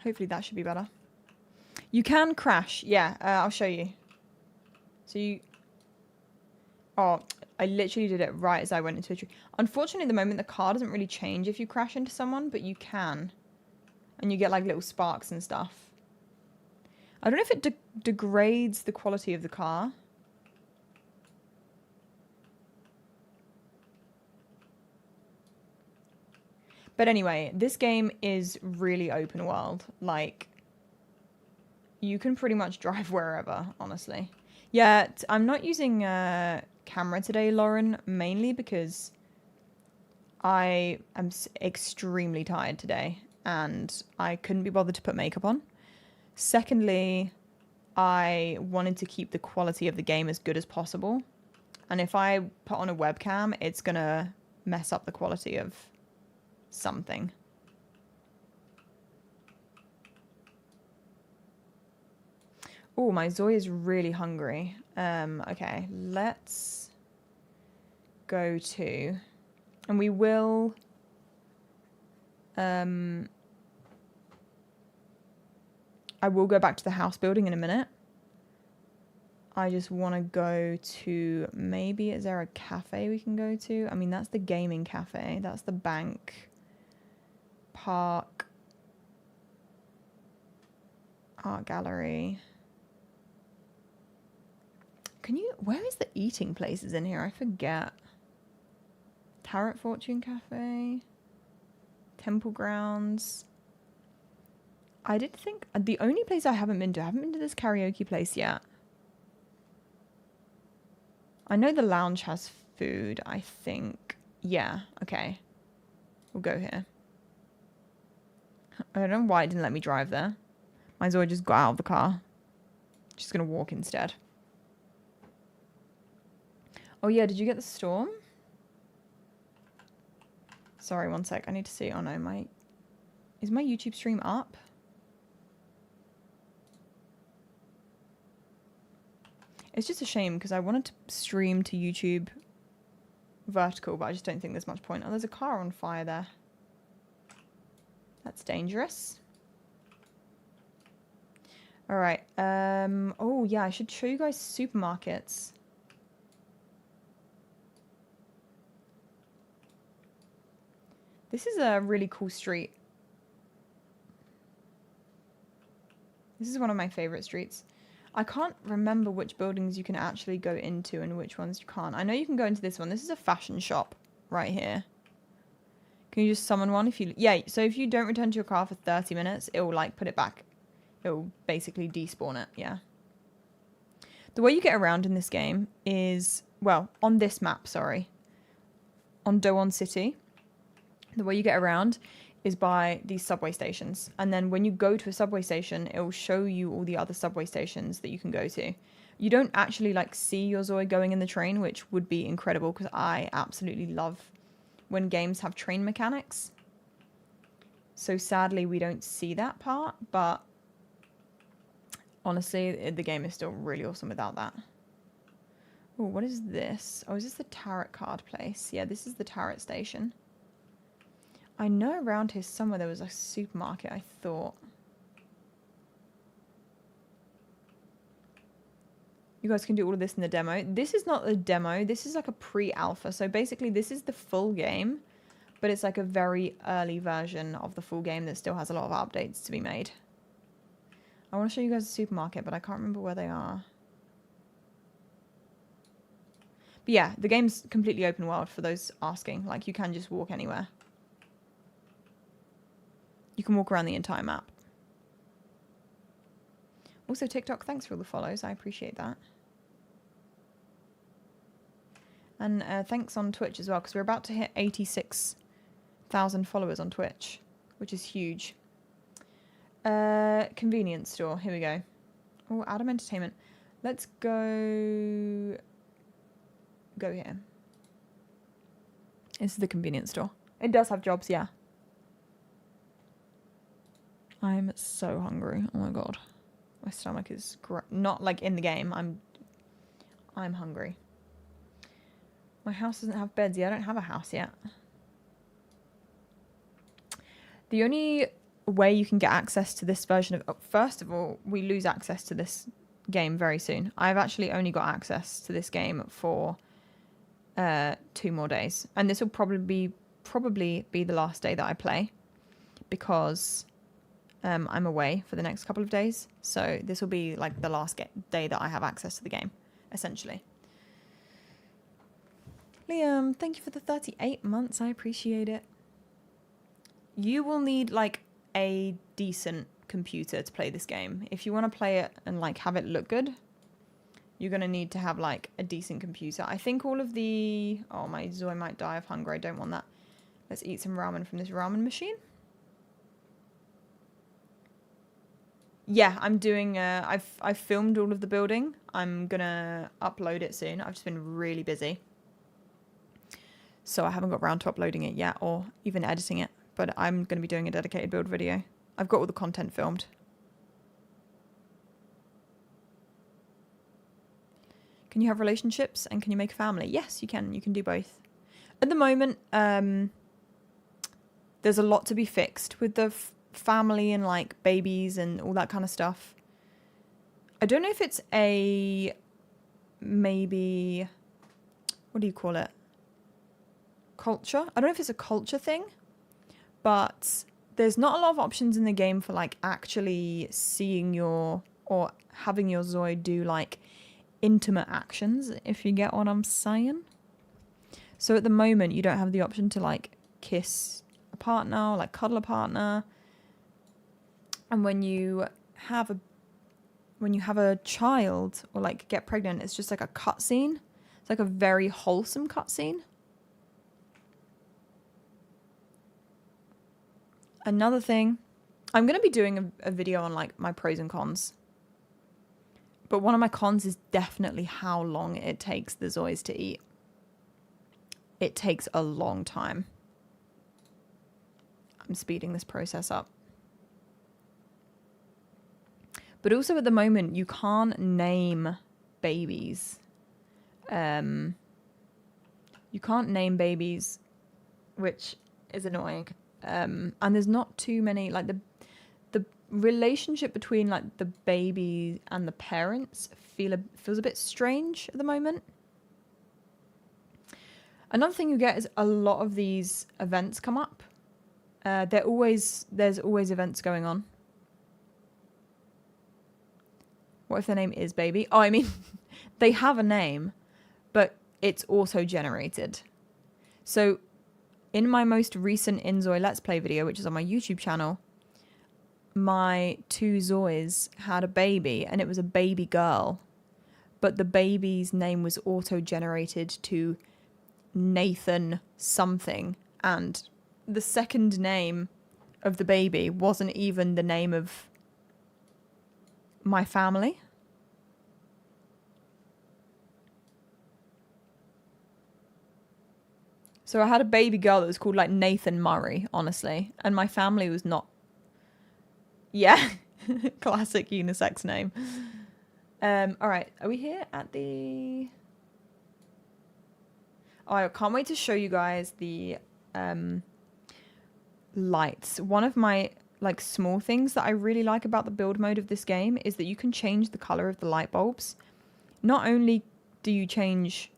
Hopefully that should be better. You can crash. Yeah, I'll show you. So you... Oh, I literally did it right as I went into a tree. Unfortunately, at the moment, the car doesn't really change if you crash into someone, but you can. And you get, like, little sparks and stuff. I don't know if it degrades the quality of the car. But anyway, this game is really open world. Like, you can pretty much drive wherever, honestly. Yeah, I'm not using a camera today, Lauren, mainly because I am extremely tired today and I couldn't be bothered to put makeup on. Secondly, I wanted to keep the quality of the game as good as possible. And if I put on a webcam, it's going to mess up the quality of something. Oh, my Zoe is really hungry. Okay, let's go to... And we will... I will go back to the house building in a minute. I just want to go to... Maybe, is there a cafe we can go to? I mean, that's the gaming cafe. That's the bank. Park. Art gallery. Can you... Where is the eating places in here? I forget. Tarot Fortune Cafe. Temple Grounds. I did think... The only place I haven't been to this karaoke place yet. I know the lounge has food, I think. Yeah, okay. We'll go here. I don't know why it didn't let me drive there. Might as well just got out of the car. Just gonna walk instead. Oh yeah, did you get the storm? Sorry, one sec. I need to see. Oh no, is my YouTube stream up? It's just a shame because I wanted to stream to YouTube vertical, but I just don't think there's much point. Oh, there's a car on fire there. That's dangerous. All right. Oh yeah, I should show you guys supermarkets. This is a really cool street. This is one of my favorite streets. I can't remember which buildings you can actually go into and which ones you can't. I know you can go into this one. This is a fashion shop right here. Can you just summon one if you... Yeah, so if you don't return to your car for 30 minutes, it will, like, put it back. It will basically despawn it, yeah. The way you get around in this game is... Well, on this map, sorry. On Doan City, the way you get around is by these subway stations. And then when you go to a subway station, it will show you all the other subway stations that you can go to. You don't actually, like, see your Zoe going in the train, which would be incredible because I absolutely love when games have train mechanics. So sadly, we don't see that part, but honestly, the game is still really awesome without that. Oh, what is this? Oh, is this the tarot card place? Yeah, this is the tarot station. I know around here somewhere there was a supermarket, I thought. You guys can do all of this in the demo. This is not the demo. This is like a pre-alpha. So basically this is the full game, but it's like a very early version of the full game that still has a lot of updates to be made. I want to show you guys a supermarket, but I can't remember where they are. But yeah, the game's completely open world for those asking. Like, you can just walk anywhere. You can walk around the entire map. Also, TikTok, thanks for all the follows. I appreciate that. And thanks on Twitch as well, because we're about to hit 86,000 followers on Twitch, which is huge. Convenience store. Here we go. Oh, Adam Entertainment. Let's go here. This is the convenience store. It does have jobs, yeah. I'm so hungry. Oh my god. My stomach is not like in the game. I'm hungry. My house doesn't have beds yet. I don't have a house yet. The only way you can get access to this version of... Oh, first of all, we lose access to this game very soon. I've actually only got access to this game for 2 more days. And this will probably be the last day that I play, because I'm away for the next couple of days. So this will be like the last day that I have access to the game, essentially. Liam, thank you for the 38 months. I appreciate it. You will need like a decent computer to play this game. If you want to play it and like have it look good, you're going to need to have like a decent computer. I think all of the... Oh, my Zoe might die of hunger. I don't want that. Let's eat some ramen from this ramen machine. Yeah, I'm doing... I've filmed all of the building. I'm going to upload it soon. I've just been really busy. So I haven't got around to uploading it yet, or even editing it. But I'm going to be doing a dedicated build video. I've got all the content filmed. Can you have relationships and can you make a family? Yes, you can. You can do both. At the moment, there's a lot to be fixed with the family and like babies and all that kind of stuff. I don't know if it's a... maybe... What do you call it? Culture? I don't know if it's a culture thing. But there's not a lot of options in the game for like actually seeing your... or having your Zoe do like intimate actions, if you get what I'm saying. So at the moment you don't have the option to like kiss a partner or like cuddle a partner. And when you have a child or like get pregnant, it's just like a cutscene. It's like a very wholesome cutscene. Another thing, I'm going to be doing a video on like my pros and cons. But one of my cons is definitely how long it takes the Zois to eat. It takes a long time. I'm speeding this process up. But also at the moment, you can't name babies. You can't name babies, which is annoying. And there's not too many, like the relationship between like the baby and the parents feels a bit strange at the moment. Another thing you get is a lot of these events come up. There's always events going on. What if their name is baby? Oh, I mean, they have a name, but it's auto-generated. So in my most recent inZOI Let's Play video, which is on my YouTube channel, my 2 Zois had a baby, and it was a baby girl. But the baby's name was auto-generated to Nathan something, and the second name of the baby wasn't even the name of my family. So I had a baby girl that was called like Nathan Murray, honestly, and my family was not... Yeah, classic unisex name. All right, are we here at the... Oh, I can't wait to show you guys the lights. One of my like small things that I really like about the build mode of this game is that you can change the color of the light bulbs. Not only do you change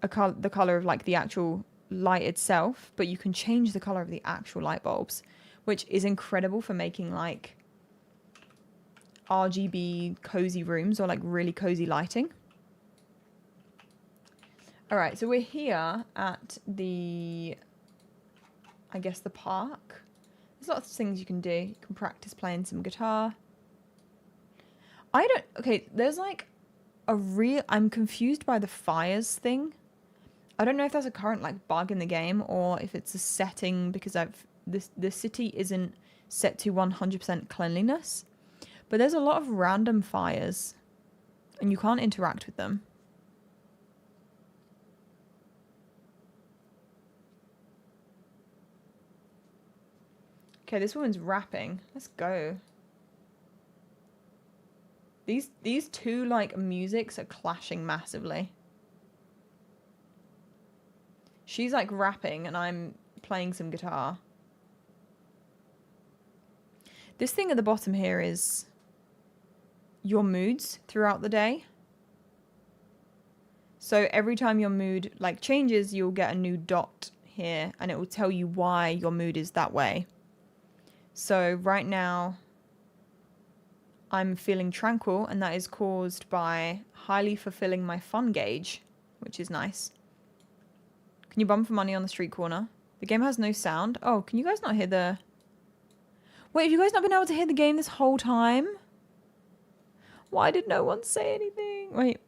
the color of like the actual light itself, but you can change the color of the actual light bulbs, which is incredible for making like RGB cozy rooms or like really cozy lighting. All right, so we're here at the, I guess, the park. There's lots of things you can do. You can practice playing some guitar. Okay, there's like I'm confused by the fires thing. I don't know if that's a current like bug in the game or if it's a setting because the city isn't set to 100% cleanliness. But there's a lot of random fires and you can't interact with them. Okay, this woman's rapping. Let's go. These two like musics are clashing massively. She's like rapping and I'm playing some guitar. This thing at the bottom here is your moods throughout the day. So every time your mood like changes, you'll get a new dot here and it will tell you why your mood is that way. So right now I'm feeling tranquil, and that is caused by highly fulfilling my fun gauge, which is nice. Can you bum for money on the street corner? The game has no sound. Oh, can you guys not hear the... Wait, have you guys not been able to hear the game this whole time? Why did no one say anything? Wait.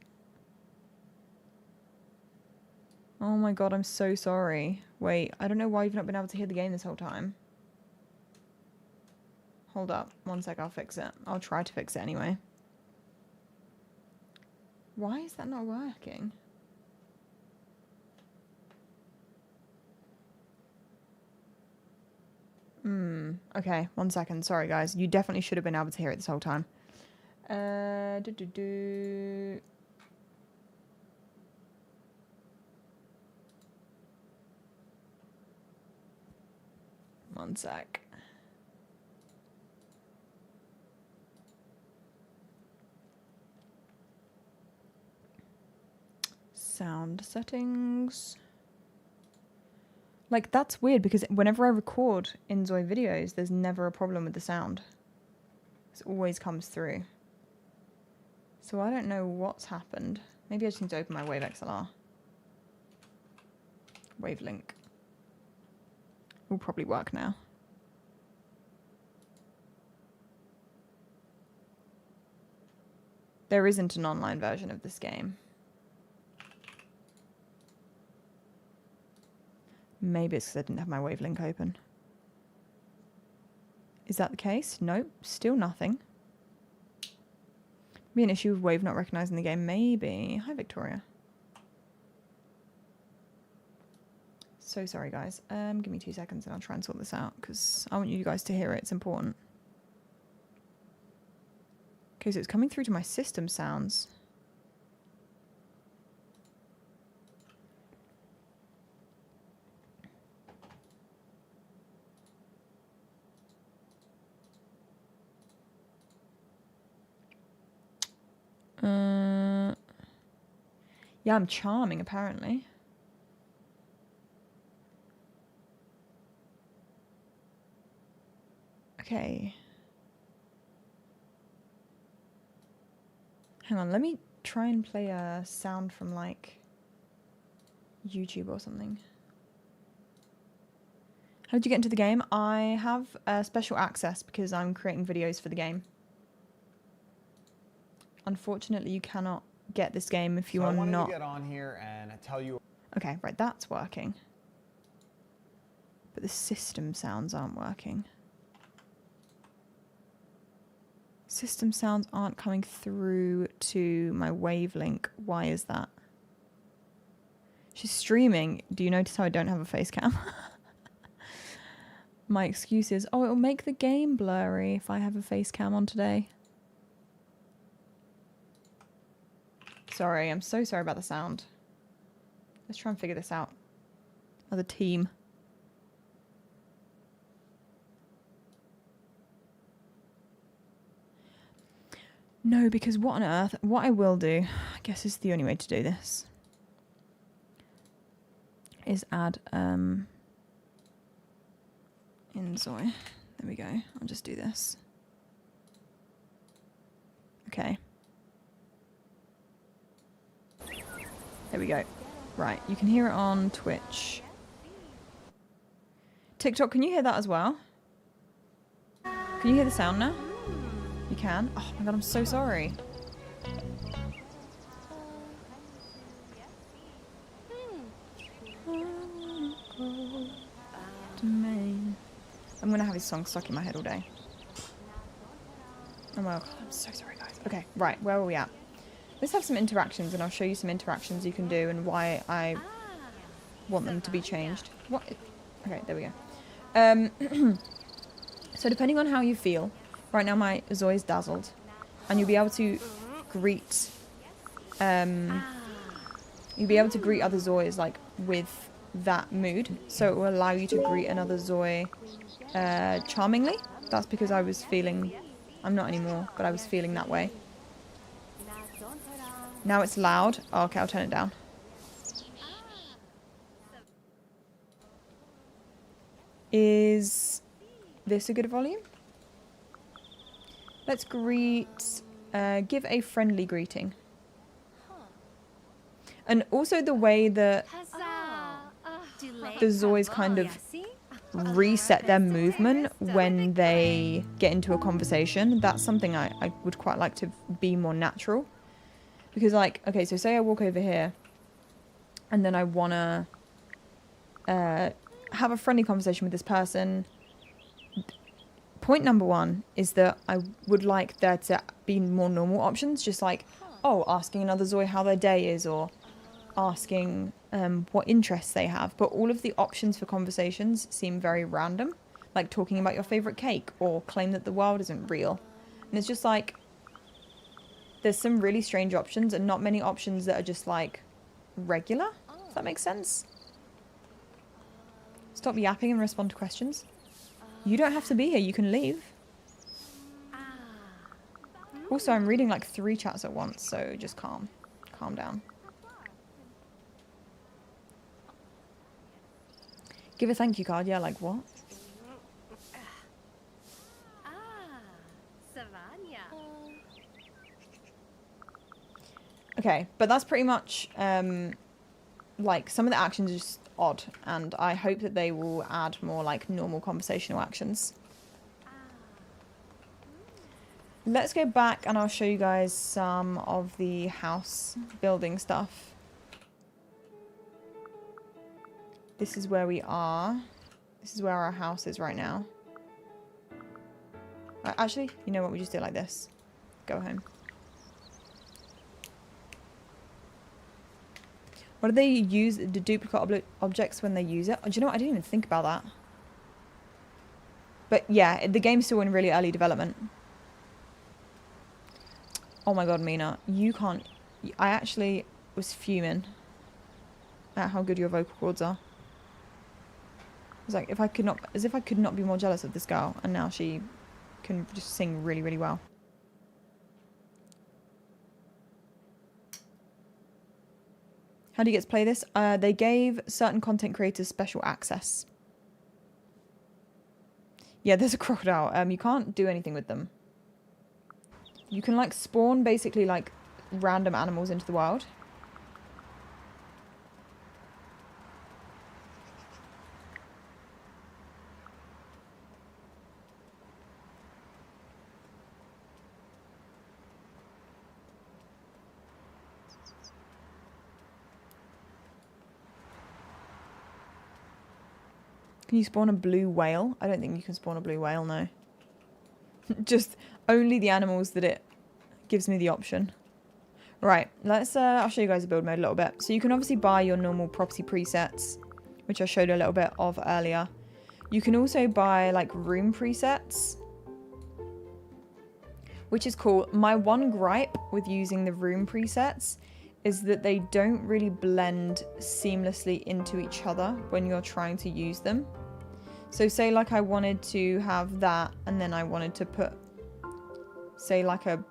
Oh my god, I'm so sorry. Wait, I don't know why you've not been able to hear the game this whole time. Hold up. One sec, I'll fix it. I'll try to fix it anyway. Why is that not working? Okay, 1 second. Sorry, guys. You definitely should have been able to hear it this whole time. One sec. Sound settings. Like, that's weird because whenever I record inZOI videos, there's never a problem with the sound. It always comes through. So I don't know what's happened. Maybe I just need to open my Wave XLR. Wavelink. Will probably work now. There isn't an online version of this game. Maybe it's because I didn't have my Wavelink open. Is that the case? Nope, still nothing. Be an issue with Wave not recognizing the game. Maybe. Hi, Victoria. So sorry, guys. Give me 2 seconds and I'll try and sort this out because I want you guys to hear it. It's important. Okay, so it's coming through to my system sounds. Yeah, I'm charming, apparently. Okay. Hang on, let me try and play a sound from, like, YouTube or something. How did you get into the game? I have special access because I'm creating videos for the game. Unfortunately, you cannot get this game if you are not... I wanted to get on here and tell you... Okay, right, that's working. But the system sounds aren't working. System sounds aren't coming through to my Wavelink. Why is that? She's streaming. Do you notice how I don't have a face cam? My excuse is, oh, it'll make the game blurry if I have a face cam on today. Sorry, I'm so sorry about the sound. Let's try and figure this out as a team. No, because what on earth? What I will do, I guess is the only way to do this, is add inZOI. There we go. I'll just do this. Okay. There we go. Right, you can hear it on Twitch. TikTok, can you hear that as well? Can you hear the sound now? You can? Oh my god, I'm so sorry. I'm gonna have his song stuck in my head all day. Oh my god, I'm so sorry, guys. Okay, right, where are we at? Let's have some interactions and I'll show you some interactions you can do and why I want them to be changed. What? Okay, there we go. So depending on how you feel, right now my ZOI is dazzled and you'll be able to greet, you'll be able to greet other ZOIs like with that mood. So it will allow you to greet another ZOI charmingly. That's because I was feeling... I'm not anymore, but I was feeling that way. Now it's loud. Oh, okay, I'll turn it down. Is this a good volume? Let's greet... give a friendly greeting. And also the way that the Zois kind of reset their movement when they get into a conversation. That's something I would quite like to be more natural. Because, like, okay, so say I walk over here and then I want to have a friendly conversation with this person. Point number one is that I would like there to be more normal options, just like, oh, asking another Zoi how their day is, or asking what interests they have. But all of the options for conversations seem very random, like talking about your favorite cake or claim that the world isn't real. And it's just like, there's some really strange options and not many options that are just like regular, if that makes sense. Stop yapping and respond to questions. You don't have to be here, you can leave. Also, I'm reading like 3 chats at once, so just calm down. Give a thank you card, yeah, like what? Okay, but that's pretty much, like, some of the actions are just odd, and I hope that they will add more, like, normal conversational actions. Let's go back and I'll show you guys some of the house building stuff. This is where we are. This is where our house is right now. Actually, you know what? We just do it like this. Go home. What do they use? The duplicate objects when they use it? Oh, do you know what? I didn't even think about that. But yeah, the game's still in really early development. Oh my god, Mina. You can't... I actually was fuming at how good your vocal cords are. It's like, if I could not... As if I could not be more jealous of this girl. And now she can just sing really, really well. How do you get to play this? They gave certain content creators special access. Yeah, there's a crocodile. You can't do anything with them. You can, like, spawn, basically, like, random animals into the wild. Can you spawn a blue whale? I don't think you can spawn a blue whale, no. Just only the animals that it gives me the option. Right, let's, I'll show you guys the build mode a little bit. So you can obviously buy your normal property presets, which I showed a little bit of earlier. You can also buy, like, room presets, which is cool. My one gripe with using the room presets is that they don't really blend seamlessly into each other when you're trying to use them. So say, like, I wanted to have that, and then I wanted to put, say, like, a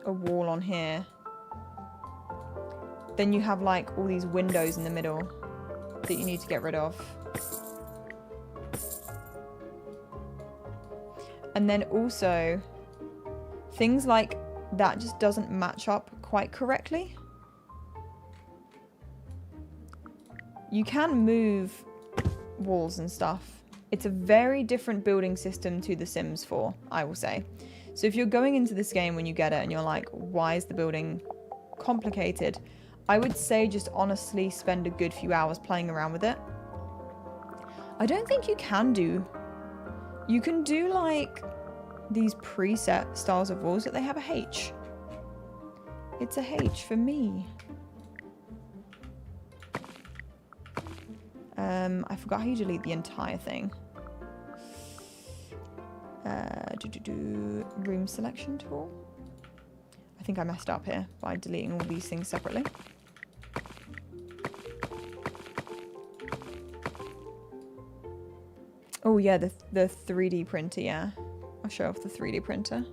wall on here. Then you have, like, all these windows in the middle that you need to get rid of. And then also, things like that just doesn't match up quite correctly. You can move walls and stuff. It's a very different building system to The Sims 4, I will say. So if you're going into this game when you get it and you're like, why is the building complicated? I would say just honestly spend a good few hours playing around with it. I don't think you can do... You can do, like, these preset styles of walls, that they have a H. It's a H for me. I forgot how you delete the entire thing. Room selection tool. I think I messed up here by deleting all these things separately. Oh yeah, the 3D printer, yeah. I'll show off the 3D printer.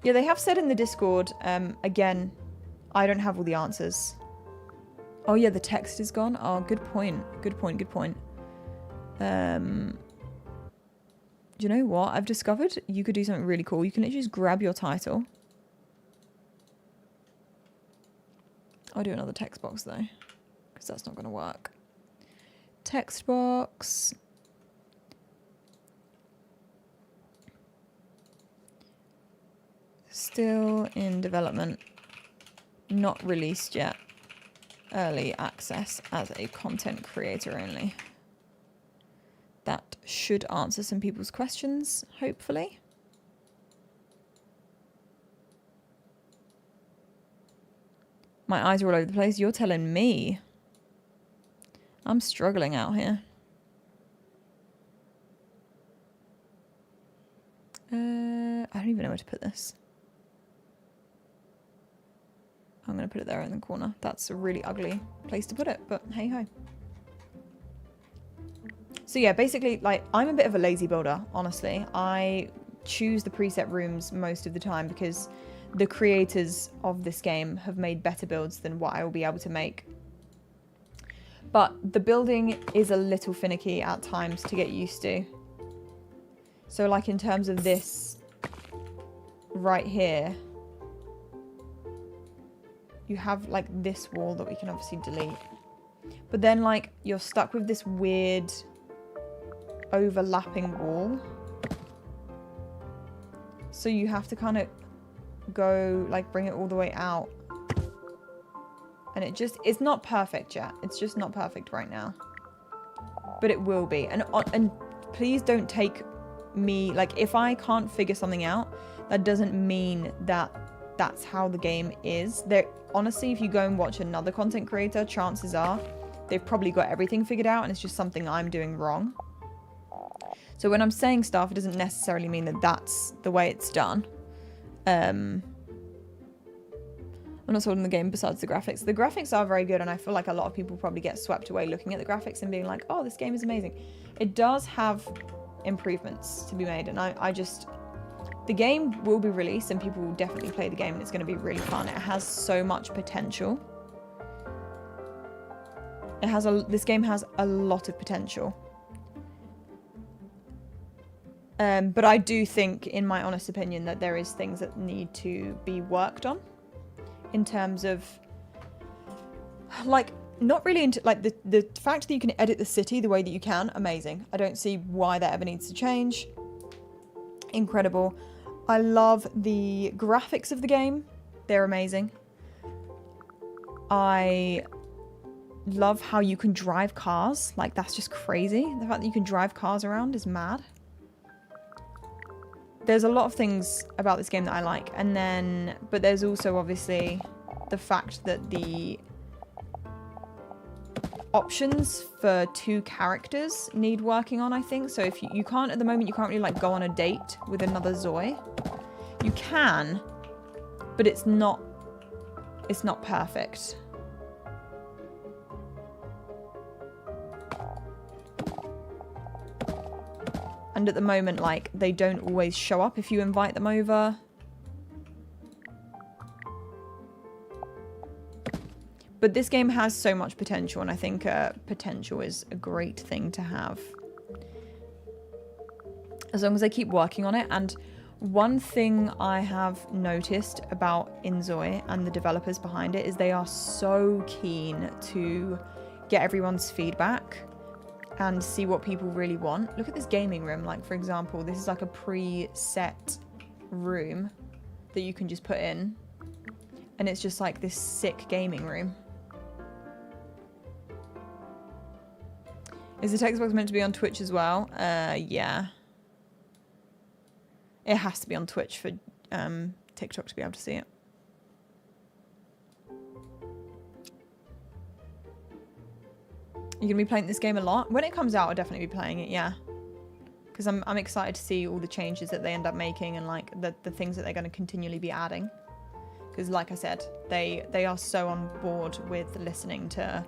Yeah, they have said in the Discord, again, I don't have all the answers. Oh yeah, the text is gone. Oh, good point. Good point, good point. Do you know what? I've discovered you could do something really cool. You can literally just grab your title. I'll do another text box though, because that's not going to work. Text box. Still in development. Not released yet. Early access as a content creator only. That should answer some people's questions, hopefully. My eyes are all over the place. You're telling me. I'm struggling out here. I don't even know where to put this. I'm going to put it there in the corner. That's a really ugly place to put it, but hey ho. So yeah, basically, like, I'm a bit of a lazy builder, honestly. I choose the preset rooms most of the time because the creators of this game have made better builds than what I will be able to make. But the building is a little finicky at times to get used to. So like in terms of this right here, you have like this wall that we can obviously delete. But then like you're stuck with this weird overlapping wall. So you have to kind of go like bring it all the way out. And it's not perfect yet. It's just not perfect right now. But it will be. And please don't take me, like, if I can't figure something out, that doesn't mean that that's how the game is. Honestly, if you go and watch another content creator, chances are they've probably got everything figured out and it's just something I'm doing wrong. So when I'm saying stuff, it doesn't necessarily mean that that's the way it's done. I'm not sold on the game besides the graphics. The graphics are very good, and I feel like a lot of people probably get swept away looking at the graphics and being like, oh, this game is amazing. It does have improvements to be made, and the game will be released and people will definitely play the game and it's going to be really fun. It has so much potential. This game has a lot of potential. But I do think, in my honest opinion, that there is things that need to be worked on. In terms of, like, not really into, like, the fact that you can edit the city the way that you can, amazing. I don't see why that ever needs to change. Incredible. I love the graphics of the game. They're amazing. I love how you can drive cars. Like, that's just crazy. The fact that you can drive cars around is mad. There's a lot of things about this game that I like, but there's also obviously the fact that the options for 2 characters need working on, I think. So if you can't, at the moment, you can't really like go on a date with another ZOI. You can, but it's not perfect. And at the moment, like, they don't always show up if you invite them over. But this game has so much potential, and I think potential is a great thing to have. As long as they keep working on it. And one thing I have noticed about inZOI and the developers behind it is they are so keen to get everyone's feedback and see what people really want. Look at this gaming room. Like, for example, this is like a preset room that you can just put in. And it's just like this sick gaming room. Is the text box meant to be on Twitch as well? Yeah. It has to be on Twitch for TikTok to be able to see it. You're going to be playing this game a lot? When it comes out, I'll definitely be playing it, yeah. Because I'm excited to see all the changes that they end up making and like the things that they're going to continually be adding. Because like I said, they are so on board with listening to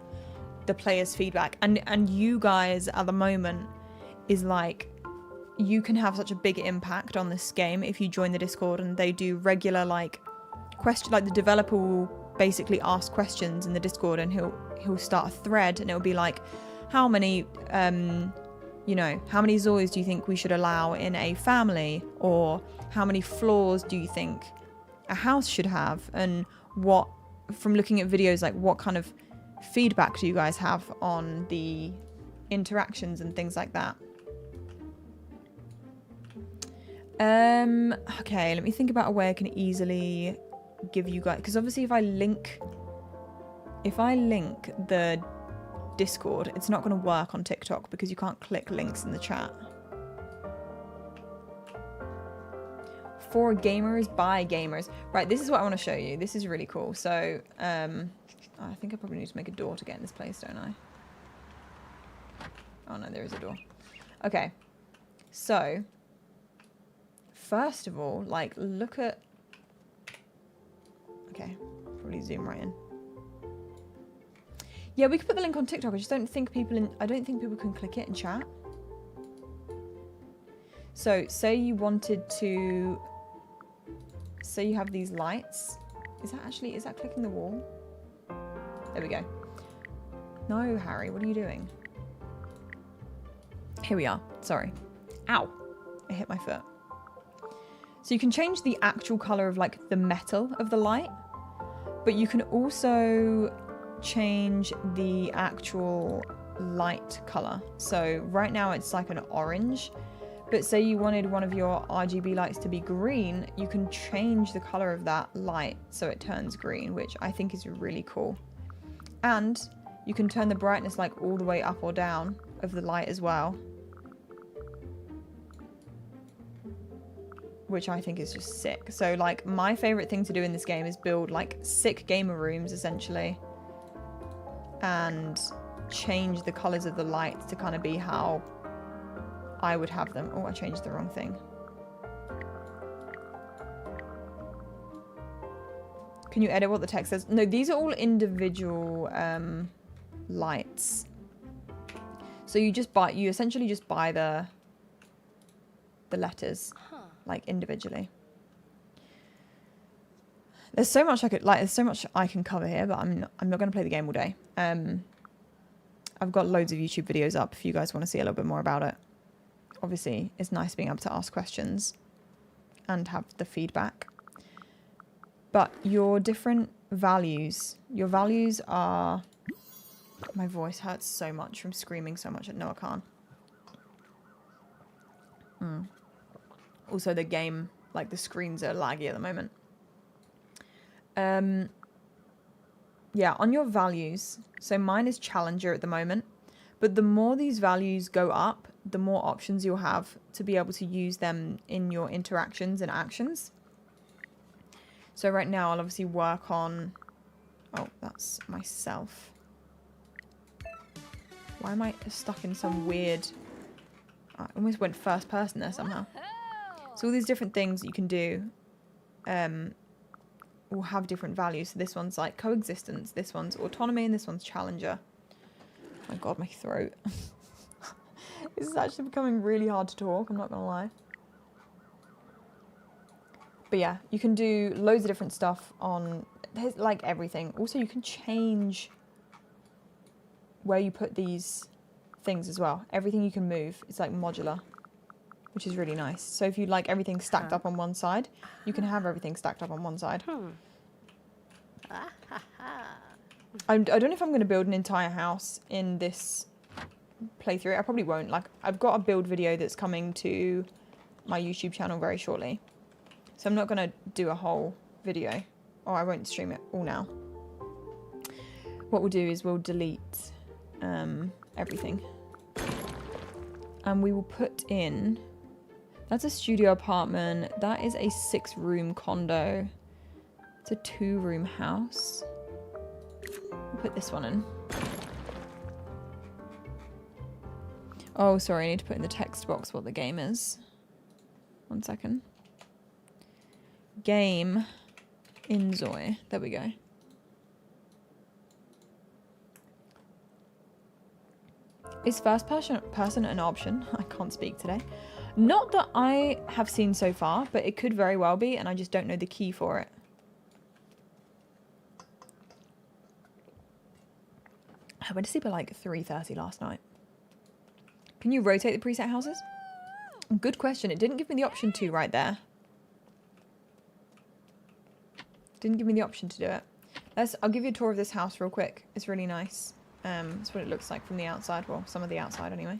the players' feedback. And you guys at the moment is like, you can have such a big impact on this game if you join the Discord, and they do regular like question, like the developer will basically ask questions in the Discord, and he'll start a thread, and it'll be like, how many you know, how many ZOIs do you think we should allow in a family, or how many floors do you think a house should have, and what, from looking at videos, like what kind of feedback do you guys have on the interactions and things like that. Okay, let me think about a way I can easily give you guys, because obviously if I link the Discord, it's not going to work on TikTok because you can't click links in the chat. For gamers, by gamers. Right, this is what I want to show you. This is really cool. So, I think I probably need to make a door to get in this place, don't I? Oh no, there is a door. Okay, so first of all, like, look at... Okay, probably zoom right in. Yeah, we could put the link on TikTok. I just don't think I don't think people can click it in chat. So, say you wanted to... Say you have these lights. Is that clicking the wall? There we go. No, Harry, what are you doing? Here we are. Sorry. Ow. I hit my foot. So you can change the actual color of like the metal of the light, but you can also change the actual light color. So right now it's like an orange, but say you wanted one of your RGB lights to be green, you can change the color of that light so it turns green, which I think is really cool. And you can turn the brightness like all the way up or down of the light as well, which I think is just sick. So like my favorite thing to do in this game is build like sick gamer rooms essentially, and change the colors of the lights to kind of be how I would have them. Oh, I changed the wrong thing. Can you edit what the text says? No, these are all individual lights. So you essentially just buy the letters like individually. There's so much I can cover here, but I'm not going to play the game all day. I've got loads of YouTube videos up if you guys want to see a little bit more about it. Obviously, it's nice being able to ask questions and have the feedback. But your different values, your values are... My voice hurts so much from screaming so much at Noah Khan. Also, the game, like the screens are laggy at the moment. Yeah, on your values, so mine is Challenger at the moment, but the more these values go up, the more options you'll have to be able to use them in your interactions and actions. So right now I'll obviously work on... Oh, that's myself. Why am I stuck in some weird... I almost went first person there somehow. So all these different things you can do will have different values. So this one's like coexistence, this one's autonomy, and this one's Challenger. Oh my god, my throat. This is actually becoming really hard to talk, I'm not gonna lie. But yeah, you can do loads of different stuff on, there's like everything. Also, you can change where you put these things as well. Everything you can move. It's like modular, which is really nice. So if you like everything stacked up on one side, you can have everything stacked up on one side. I don't know if I'm going to build an entire house in this playthrough. I probably won't. Like, I've got a build video that's coming to my YouTube channel very shortly. So I'm not going to do a whole video. Or I won't stream it all now. What we'll do is we'll delete everything. And we will put in... That's a studio apartment. That is a 6-room condo. It's a 2-room house. We'll put this one in. Oh, sorry, I need to put in the text box what the game is. 1 second. Game inZOI. There we go. Is first person an option? I can't speak today. Not that I have seen so far, but it could very well be, and I just don't know the key for it. I went to sleep at like 3:30 last night. Can you rotate the preset houses? Good question. It didn't give me the option to right there. Didn't give me the option to do it. I'll give you a tour of this house real quick. It's really nice. That's what it looks like from the outside. Well, some of the outside anyway.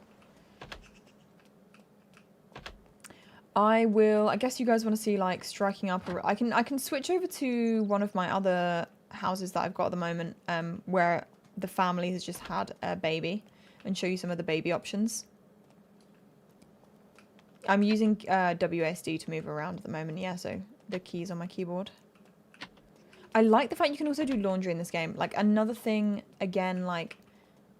I guess you guys want to see like striking up. I can switch over to one of my other houses that I've got at the moment, where the family has just had a baby, and show you some of the baby options. I'm using WASD to move around at the moment, yeah, so the keys on my keyboard. I like the fact you can also do laundry in this game. Like, another thing, again, like,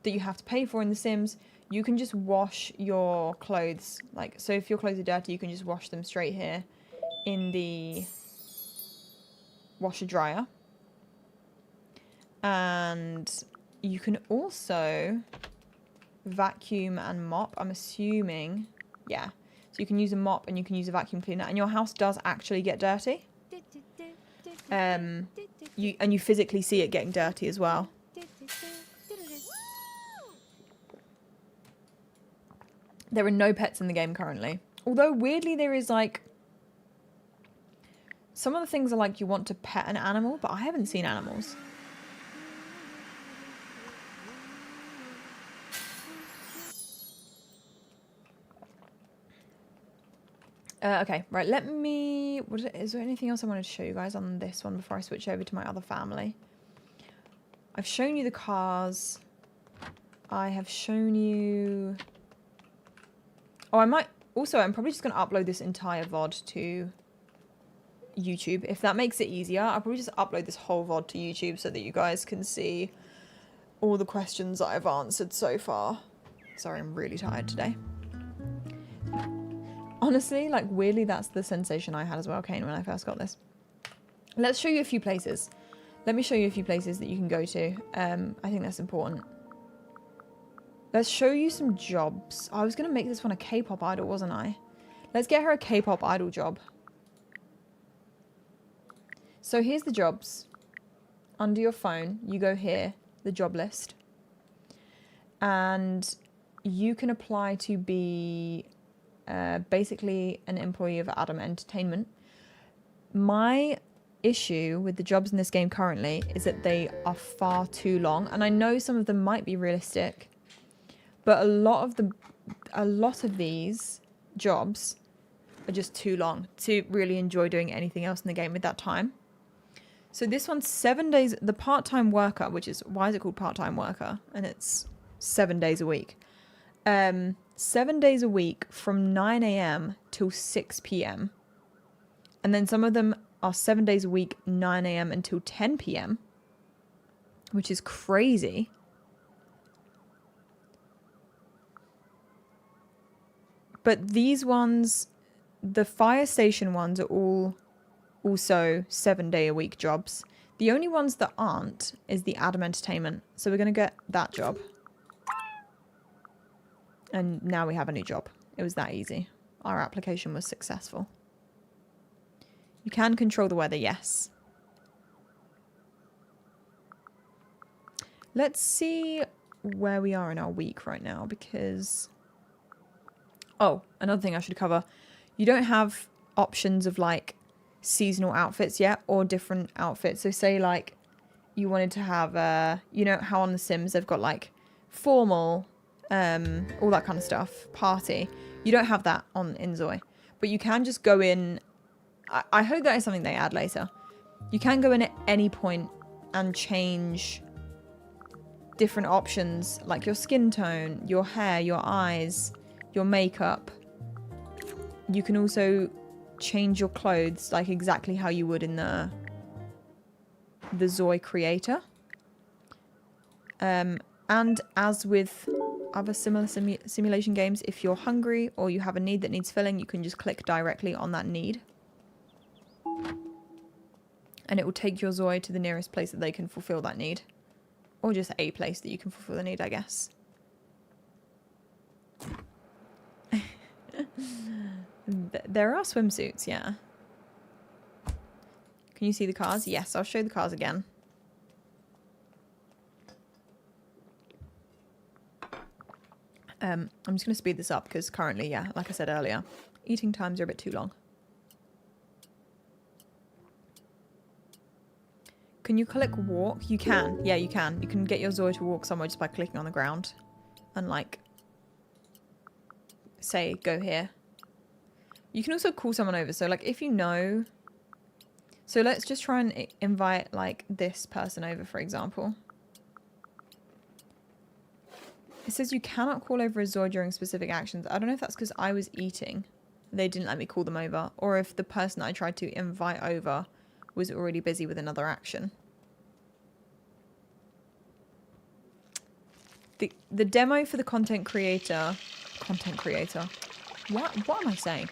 that you have to pay for in The Sims, you can just wash your clothes. Like, so if your clothes are dirty, you can just wash them straight here in the washer dryer. And you can also vacuum and mop, I'm assuming. Yeah. So you can use a mop and you can use a vacuum cleaner, and your house does actually get dirty. You physically see it getting dirty as well. There are no pets in the game currently. Although, weirdly, there is, like... Some of the things are like you want to pet an animal, but I haven't seen animals. Okay, right, let me... Is there anything else I wanted to show you guys on this one before I switch over to my other family? I've shown you the cars. I have shown you... Oh, I might... Also, I'm probably just going to upload this entire VOD to YouTube. If that makes it easier, I'll probably just upload this whole VOD to YouTube so that you guys can see all the questions that I've answered so far. Sorry, I'm really tired today. Honestly, like, weirdly, that's the sensation I had as well, Kane, when I first got this. Let's show you a few places. Let me show you a few places that you can go to. I think that's important. Let's show you some jobs. I was going to make this one a K-pop idol, wasn't I? Let's get her a K-pop idol job. So here's the jobs. Under your phone, you go here, the job list. And you can apply to be basically an employee of Adam Entertainment. My issue with the jobs in this game currently is that they are far too long. And I know some of them might be realistic. But a lot of these jobs are just too long to really enjoy doing anything else in the game with that time. So this one's 7 days. The part-time worker, which is, why is it called part-time worker? And it's 7 days a week. 7 days a week from 9 a.m. till 6 p.m. And then some of them are 7 days a week, 9 a.m. until 10 p.m. Which is crazy. But these ones, the fire station ones are all also 7 day a week jobs. The only ones that aren't is the Adam Entertainment. So we're going to get that job. And now we have a new job. It was that easy. Our application was successful. You can control the weather, yes. Let's see where we are in our week right now, because... Oh, another thing I should cover. You don't have options of, like, seasonal outfits yet, or different outfits. So say, like, you wanted to have, you know how on The Sims they've got, like, formal, all that kind of stuff, party. You don't have that on inZOI. But you can just go in... I hope that is something they add later. You can go in at any point and change different options, like your skin tone, your hair, your eyes... your makeup. You can also change your clothes like exactly how you would in the ZOI creator. And as with other similar simulation games, if you're hungry or you have a need that needs filling, you can just click directly on that need. And it will take your ZOI to the nearest place that they can fulfill that need. Or just a place that you can fulfill the need, I guess. There are swimsuits, yeah. Can you see the cars? Yes, I'll show the cars again. I'm just going to speed this up because currently, yeah, like I said earlier, eating times are a bit too long. Can you click walk? You can. Yeah, you can. You can get your Zoi to walk somewhere just by clicking on the ground. And like, say, go here. You can also call someone over. So like if you know... So let's just try and invite like this person over, for example. It says you cannot call over a Zoi during specific actions. I don't know if that's because I was eating. They didn't let me call them over. Or if the person that I tried to invite over was already busy with another action. The demo for the content creator... What am I saying?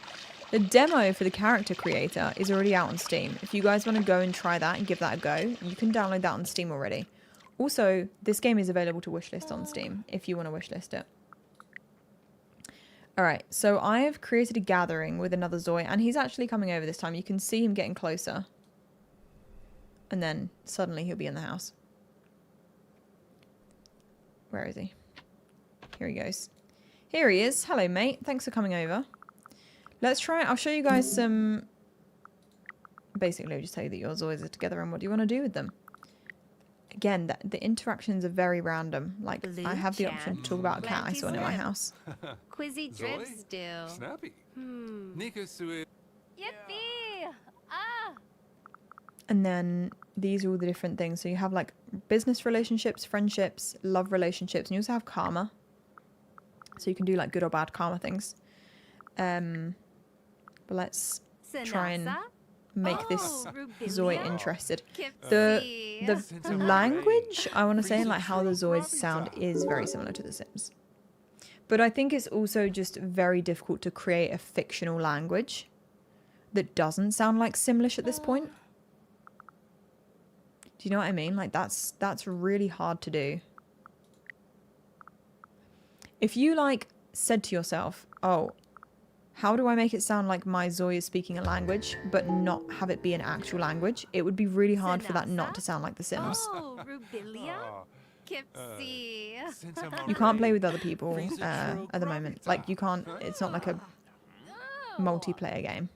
The demo for the character creator is already out on Steam. If you guys want to go and try that and give that a go, you can download that on Steam already. Also, this game is available to wishlist on Steam if you want to wishlist it. Alright, so I have created a gathering with another Zoi, and he's actually coming over this time. You can see him getting closer. And then suddenly he'll be in the house. Where is he? Here he goes. Here he is. Hello, mate. Thanks for coming over. Let's try it. I'll show you guys some... Basically, I'll just tell you that your Zois are together and what do you want to do with them. Again, the interactions are very random. Like, I have the option to talk about a cat I saw in my house. Quizzy drips do. Snappy. Nika Sui. Yippee! Ah! And then these are all the different things. So you have like business relationships, friendships, love relationships, and you also have karma. So you can do like good or bad karma things. But let's try and make this Zoi interested. The language, I want to say, like how the Zois sound is very similar to The Sims. But I think it's also just very difficult to create a fictional language that doesn't sound like Simlish at this point. Do you know what I mean? Like that's really hard to do. If you like said to yourself, oh, how do I make it sound like my Zoi is speaking a language, but not have it be an actual language? It would be really hard for that not to sound like The Sims. Oh, Rubilia? Kipsy. You can't play with other people at the moment. Like, you can't... It's not like a multiplayer game.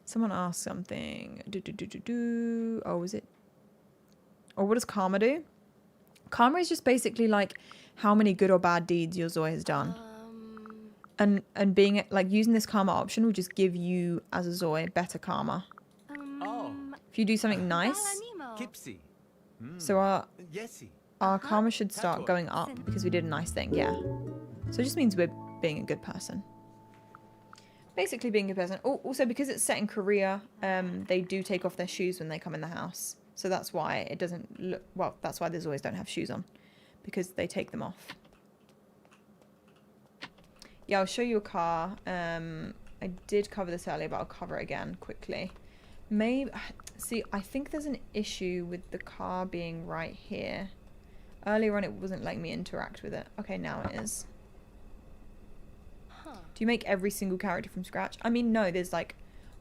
Someone asked something. Oh, is it... Or what does karma do? Karma is just basically, like, how many good or bad deeds your Zoi has done. And being like using this karma option will just give you as a Zoi better karma. If you do something nice, so our karma should start going up because we did a nice thing. Yeah, so it just means we're being a good person. Basically being a good person. Also because it's set in Korea, they do take off their shoes when they come in the house. So that's why it doesn't look well. That's why the Zois don't have shoes on, because they take them off. Yeah, I'll show you a car. I did cover this earlier, but I'll cover it again quickly. Maybe... See, I think there's an issue with the car being right here. Earlier on, it wasn't letting me interact with it. Okay, now it is. Do you make every single character from scratch? I mean, no, there's, like,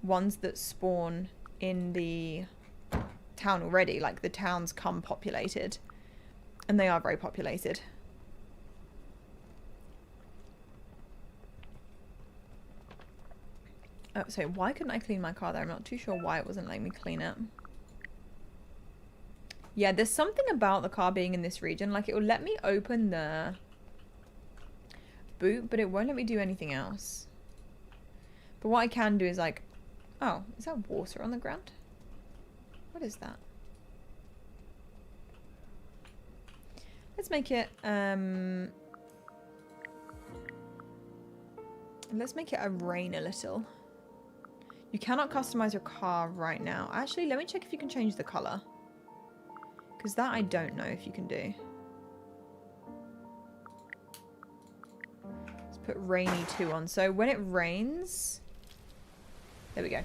ones that spawn in the town already. Like, the towns come populated. And they are very populated. Oh, so why couldn't I clean my car there? I'm not too sure why it wasn't letting me clean it. Yeah, there's something about the car being in this region. Like, it will let me open the boot, but it won't let me do anything else. But what I can do is like... Oh, is that water on the ground? What is that? Let's make it... Let's make it rain a little. You cannot customize your car right now. Actually, let me check if you can change the color. Because that I don't know if you can do. Let's put rainy 2 on. So when it rains... There we go.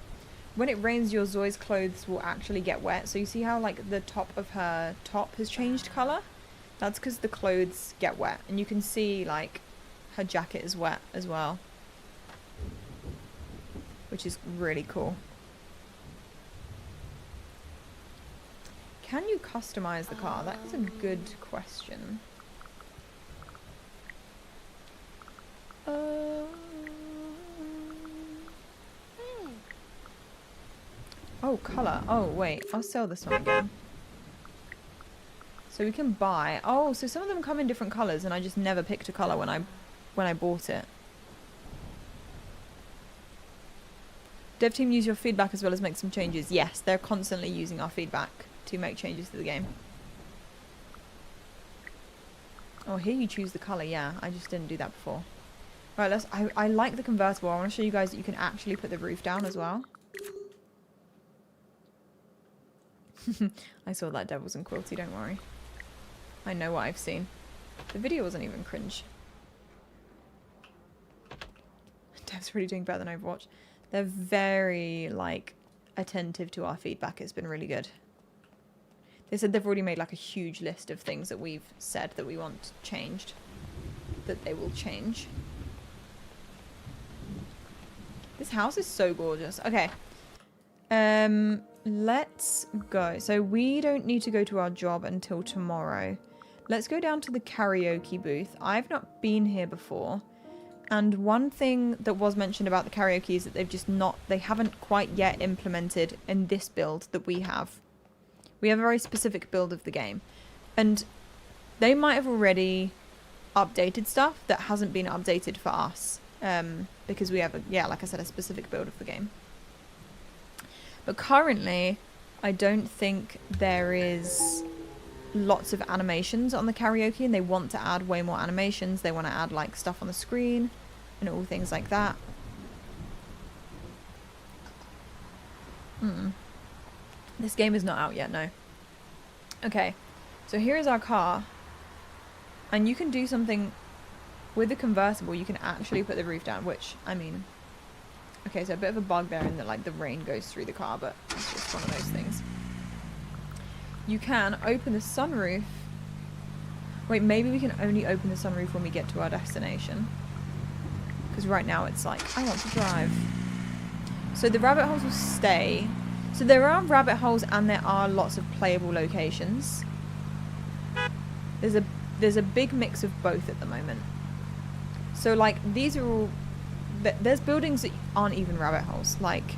When it rains, your Zoi's clothes will actually get wet. So you see how like the top of her top has changed color? That's because the clothes get wet. And you can see like her jacket is wet as well, which is really cool. Can you customize the car? That is a good question. Oh, colour. Oh, wait. I'll sell this one again. So we can buy. Oh, so some of them come in different colours, and I just never picked a colour when I bought it. Dev team use your feedback as well as make some changes. Yes, they're constantly using our feedback to make changes to the game. Oh, here you choose the colour. Yeah, I just didn't do that before. Right, let's. I like the convertible. I want to show you guys that you can actually put the roof down as well. I saw that Devils and Quilty, don't worry. I know what I've seen. The video wasn't even cringe. Dev's really doing better than Overwatch. They're very, like, attentive to our feedback. It's been really good. They said they've already made, like, a huge list of things that we've said that we want changed. That they will change. This house is so gorgeous. Okay. Let's go. So we don't need to go to our job until tomorrow. Let's go down to the karaoke booth. I've not been here before. And one thing that was mentioned about the karaoke is that they haven't quite yet implemented in this build that we have. We have a very specific build of the game. And they might have already updated stuff that hasn't been updated for us. Because we have, like I said, a specific build of the game. But currently, I don't think there is lots of animations on the karaoke, and they want to add way more animations. They want to add, like, stuff on the screen and all things like that. This game is not out yet, no. Okay, so here is our car. And you can do something with the convertible. You can actually put the roof down, which, I mean... Okay, so a bit of a bug there in that, like, the rain goes through the car, but it's just one of those things. You can open the sunroof. Wait, maybe we can only open the sunroof when we get to our destination. Because right now it's like, I want to drive. So the rabbit holes will stay. So there are rabbit holes and there are lots of playable locations. There's a big mix of both at the moment. So, like, these are all... There's buildings that aren't even rabbit holes. Like,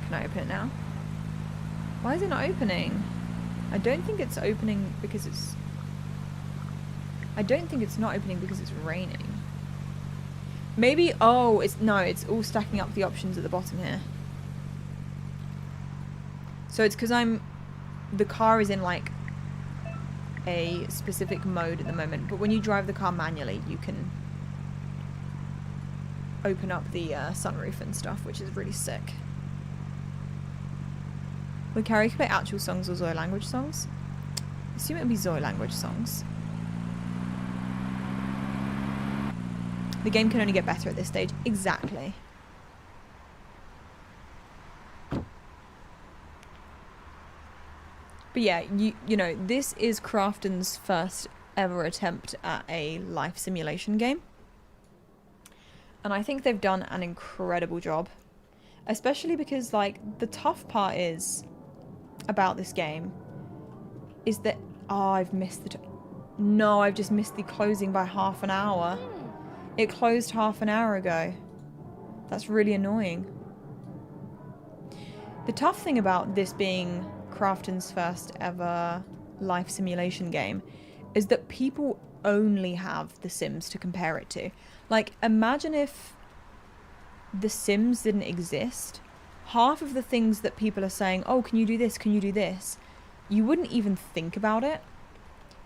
can I open it now? Why is it not opening? I don't think it's opening because it's... I don't think it's not opening because it's raining. Maybe, oh, no, it's all stacking up the options at the bottom here. So it's because the car is in, like, a specific mode at the moment. But when you drive the car manually, you can open up the sunroof and stuff, which is really sick. Would karaoke play actual songs or ZOI language songs? I assume it would be ZOI language songs. The game can only get better at this stage. Exactly. But yeah, you know, this is Crafton's first ever attempt at a life simulation game. And I think they've done an incredible job. Especially because, like, the tough part is about this game is that... Oh, I've missed the... No, I've just missed the closing by half an hour. It closed half an hour ago. That's really annoying. The tough thing about this being Crafton's first ever life simulation game is that people only have The Sims to compare it to. Like, imagine if The Sims didn't exist. Half of the things that people are saying, oh, can you do this? Can you do this? You wouldn't even think about it.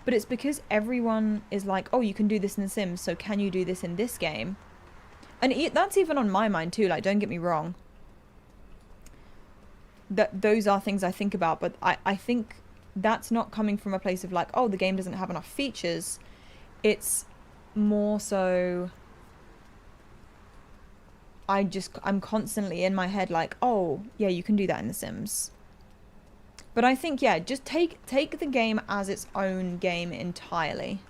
But it's because everyone is like, oh, you can do this in The Sims, so can you do this in this game? And that's even on my mind too, like, don't get me wrong. Those are things I think about, but I think that's not coming from a place of like, oh, the game doesn't have enough features. It's more so... I'm constantly in my head like, oh, yeah, you can do that in The Sims. But I think, yeah, just take the game as its own game entirely.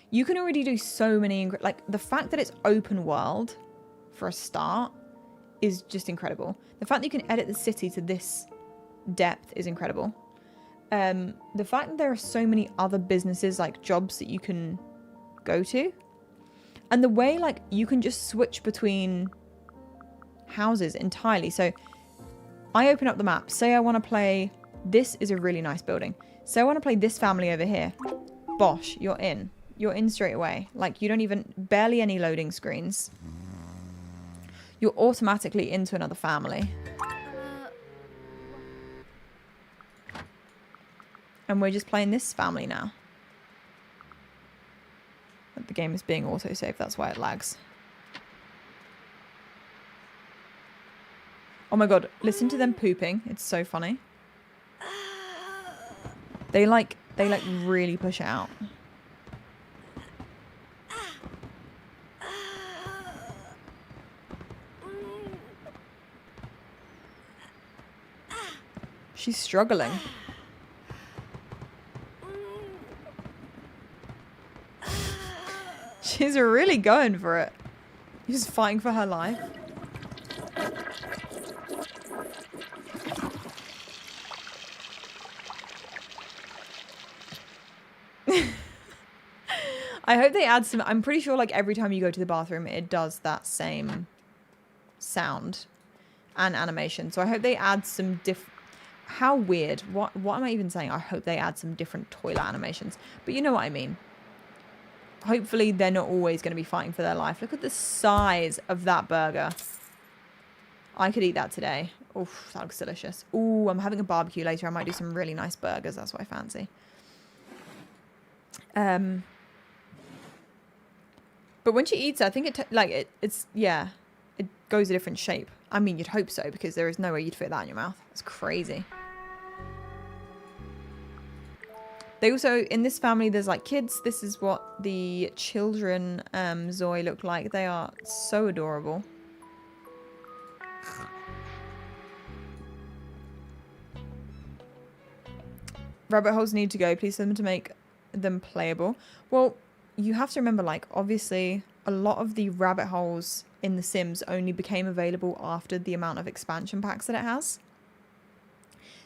You can already do so many, like the fact that it's open world for a start is just incredible. The fact that you can edit the city to this depth is incredible. The fact that there are so many other businesses, like jobs that you can go to, and the way like you can just switch between houses entirely. So I open up the map, say I want to play, this is a really nice building, so I want to play this family over here. Bosh, you're in straight away. Like you don't even, barely any loading screens, you're automatically into another family. And we're just playing this family now. The game is being autosaved, that's why it lags. Oh my god, listen to them pooping. It's so funny. They like really push it out. She's struggling. She's really going for it. She's fighting for her life. I hope they add some, I'm pretty sure like every time you go to the bathroom it does that same sound and animation. So I hope they add some how weird. What am I even saying? I hope they add some different toilet animations. But you know what I mean. Hopefully they're not always going to be fighting for their life. Look at the size of that burger. I could eat that today. Oof, that looks delicious. Ooh, I'm having a barbecue later. I might do some really nice burgers. That's what I fancy. But when she eats it, I think it's yeah, it goes a different shape. I mean, you'd hope so because there is no way you'd fit that in your mouth. It's crazy. They also, in this family, there's like kids. This is what the children ZOI look like. They are so adorable. Rabbit holes need to go. Please send them to make them playable. Well, you have to remember, like, obviously, a lot of the rabbit holes in The Sims only became available after the amount of expansion packs that it has.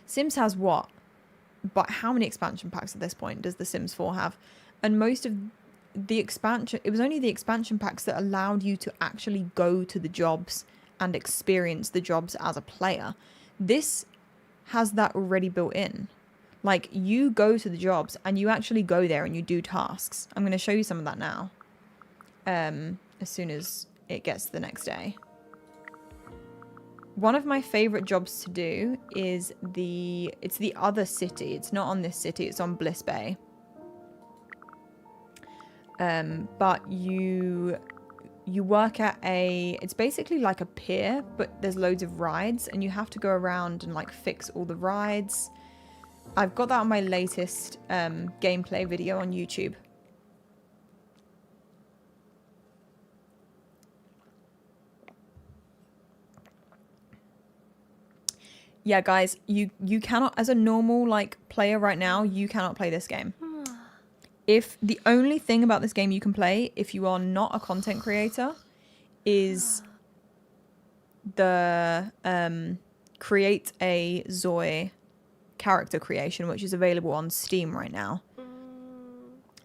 Sims has what? But how many expansion packs at this point does The Sims 4 have? And most of the expansion, it was only the expansion packs that allowed you to actually go to the jobs and experience the jobs as a player. This has that already built in. Like, you go to the jobs and you actually go there and you do tasks. I'm going to show you some of that now. As soon as it gets to the next day. One of my favorite jobs to do is it's the other city. It's not on this city. It's on Bliss Bay. But you work at it's basically like a pier, but there's loads of rides and you have to go around and like fix all the rides. I've got that on my latest gameplay video on YouTube. Yeah, guys, you cannot, as a normal like player right now, you cannot play this game. If the only thing about this game you can play, if you are not a content creator, is the create a ZOI character creation, which is available on Steam right now.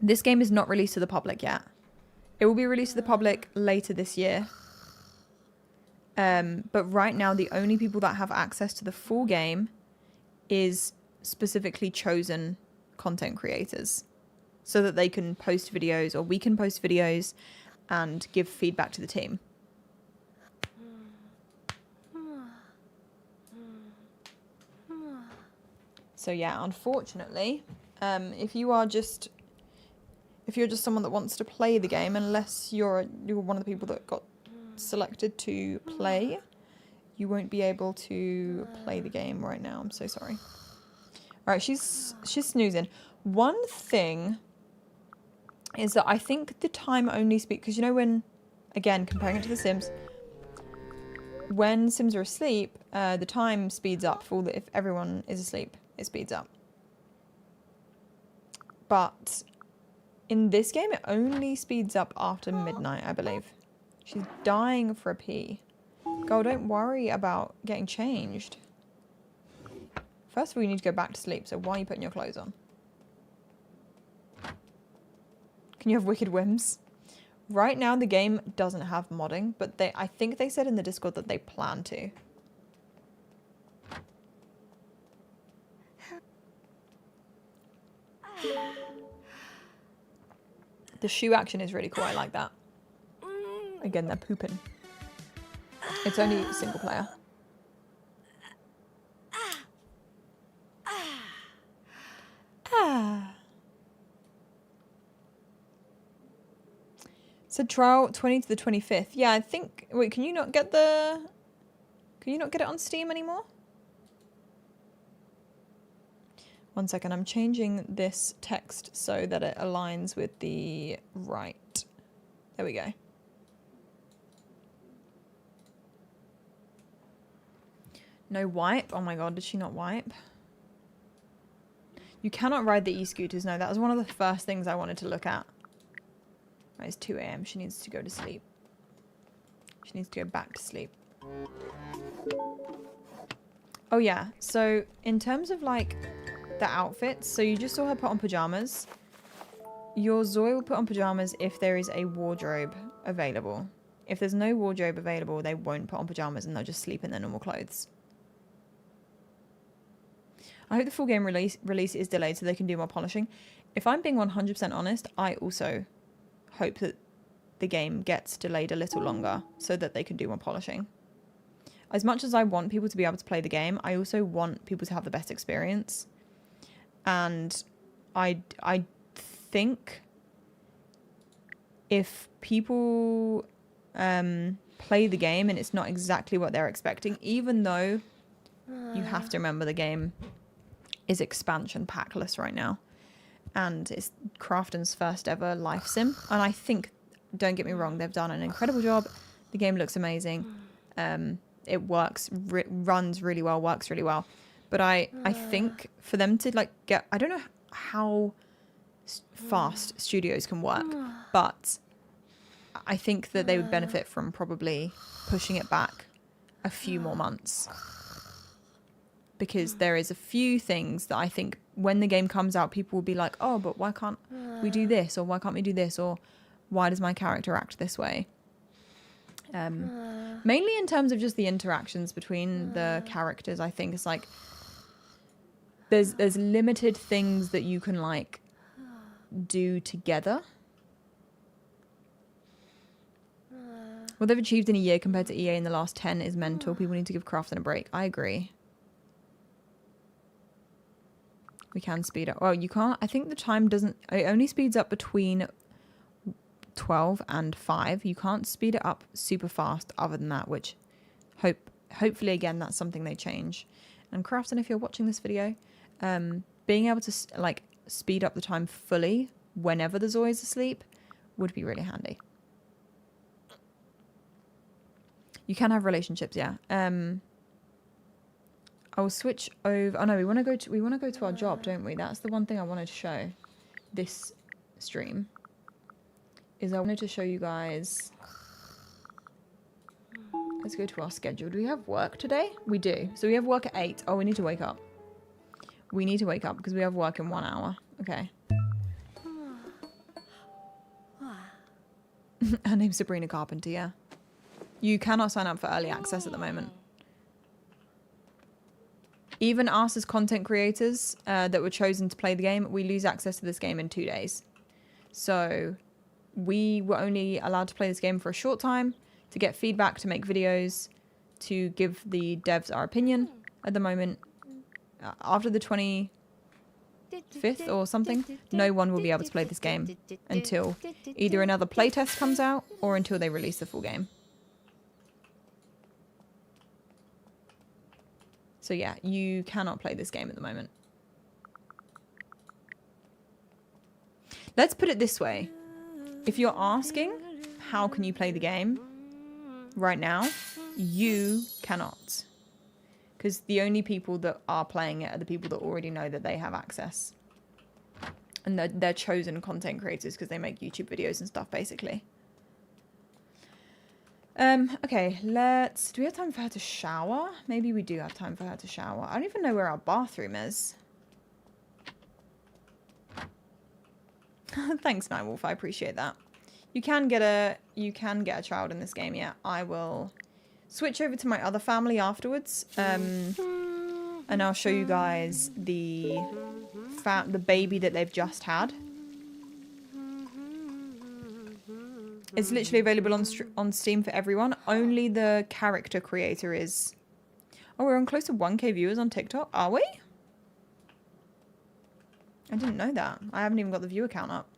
This game is not released to the public yet. It will be released to the public later this year. But right now, the only people that have access to the full game is specifically chosen content creators so that they can post videos, or we can post videos and give feedback to the team. So yeah, unfortunately, if you're just someone that wants to play the game, unless you're one of the people that got selected to play, you won't be able to play the game right now. I'm so sorry. All right, she's snoozing. One thing is that I think the time only speaks, because you know when, again, comparing it to The Sims, when Sims are asleep, the time speeds up if everyone is asleep. It speeds up. But In this game, it only speeds up after midnight, I believe. She's dying for a pee. Girl, don't worry about getting changed. First of all, you need to go back to sleep, so why are you putting your clothes on? Can you have wicked whims? Right now, the game doesn't have modding, but I think they said in the Discord that they plan to. The shoe action is really cool. I like that. Again, they're pooping. It's only single player. So trial 20 to the 25th. Yeah, I think... Wait, can you not get the... Can you not get it on Steam anymore? One second, I'm changing this text so that it aligns with the right. There we go. No wipe? Oh my god, did she not wipe? You cannot ride the e-scooters. No, that was one of the first things I wanted to look at. Right, it's 2 AM. She needs to go to sleep. She needs to go back to sleep. Oh yeah, so in terms of like the outfits, so you just saw her put on pajamas. Your Zoi will put on pajamas if there is a wardrobe available. If there's no wardrobe available, they won't put on pajamas and they'll just sleep in their normal clothes. I hope the full game release is delayed so they can do more polishing. If I'm being 100% honest, I also hope that the game gets delayed a little longer so that they can do more polishing. As much as I want people to be able to play the game, I also want people to have the best experience. And I think if people play the game and it's not exactly what they're expecting, even though you have to remember the game is expansion packless right now. And it's Crafton's first ever life sim. And I think, don't get me wrong, they've done an incredible job. The game looks amazing. It works, runs really well, works really well. But I think for them to like get, I don't know how fast studios can work, but I think that they would benefit from probably pushing it back a few more months. Because there is a few things that I think when the game comes out, people will be like, oh, but why can't we do this? Or why can't we do this? Or why does my character act this way? Mainly in terms of just the interactions between the characters, I think it's like there's limited things that you can like do together. What they've achieved in a year compared to EA in the last 10 is mental. People need to give Crafton a break. I agree. We can speed up. Well, you can't. I think the time doesn't... It only speeds up between 12 and 5. You can't speed it up super fast other than that, which hopefully, again, that's something they change. And Crafton, if you're watching this video, being able to like speed up the time fully whenever the Zoi is asleep would be really handy. You can have relationships, yeah. I'll switch over. Oh no, we want to go to our job, don't we? That's the one thing I wanted to show this stream. Is I wanted to show you guys. Let's go to our schedule. Do we have work today? We do. So we have work at 8. Oh, we need to wake up. We need to wake up because we have work in 1 hour. Okay. Her name's Sabrina Carpenter, yeah. You cannot sign up for early access at the moment. Even us as content creators that were chosen to play the game, we lose access to this game in 2 days. So we were only allowed to play this game for a short time, to get feedback, to make videos, to give the devs our opinion at the moment. After the 25th or something, no one will be able to play this game until either another playtest comes out or until they release the full game. So yeah, you cannot play this game at the moment. Let's put it this way. If you're asking, how can you play the game right now? You cannot. Because the only people that are playing it are the people that already know that they have access. And they're chosen content creators because they make YouTube videos and stuff, basically. Okay, do we have time for her to shower? Maybe we do have time for her to shower. I don't even know where our bathroom is. Thanks, Nightwolf. I appreciate that. You can get a child in this game, yeah. I will switch over to my other family afterwards. And I'll show you guys the baby that they've just had. It's literally available on Steam for everyone. Only the character creator is. Oh, we're on close to 1K viewers on TikTok. Are we? I didn't know that. I haven't even got the viewer count up.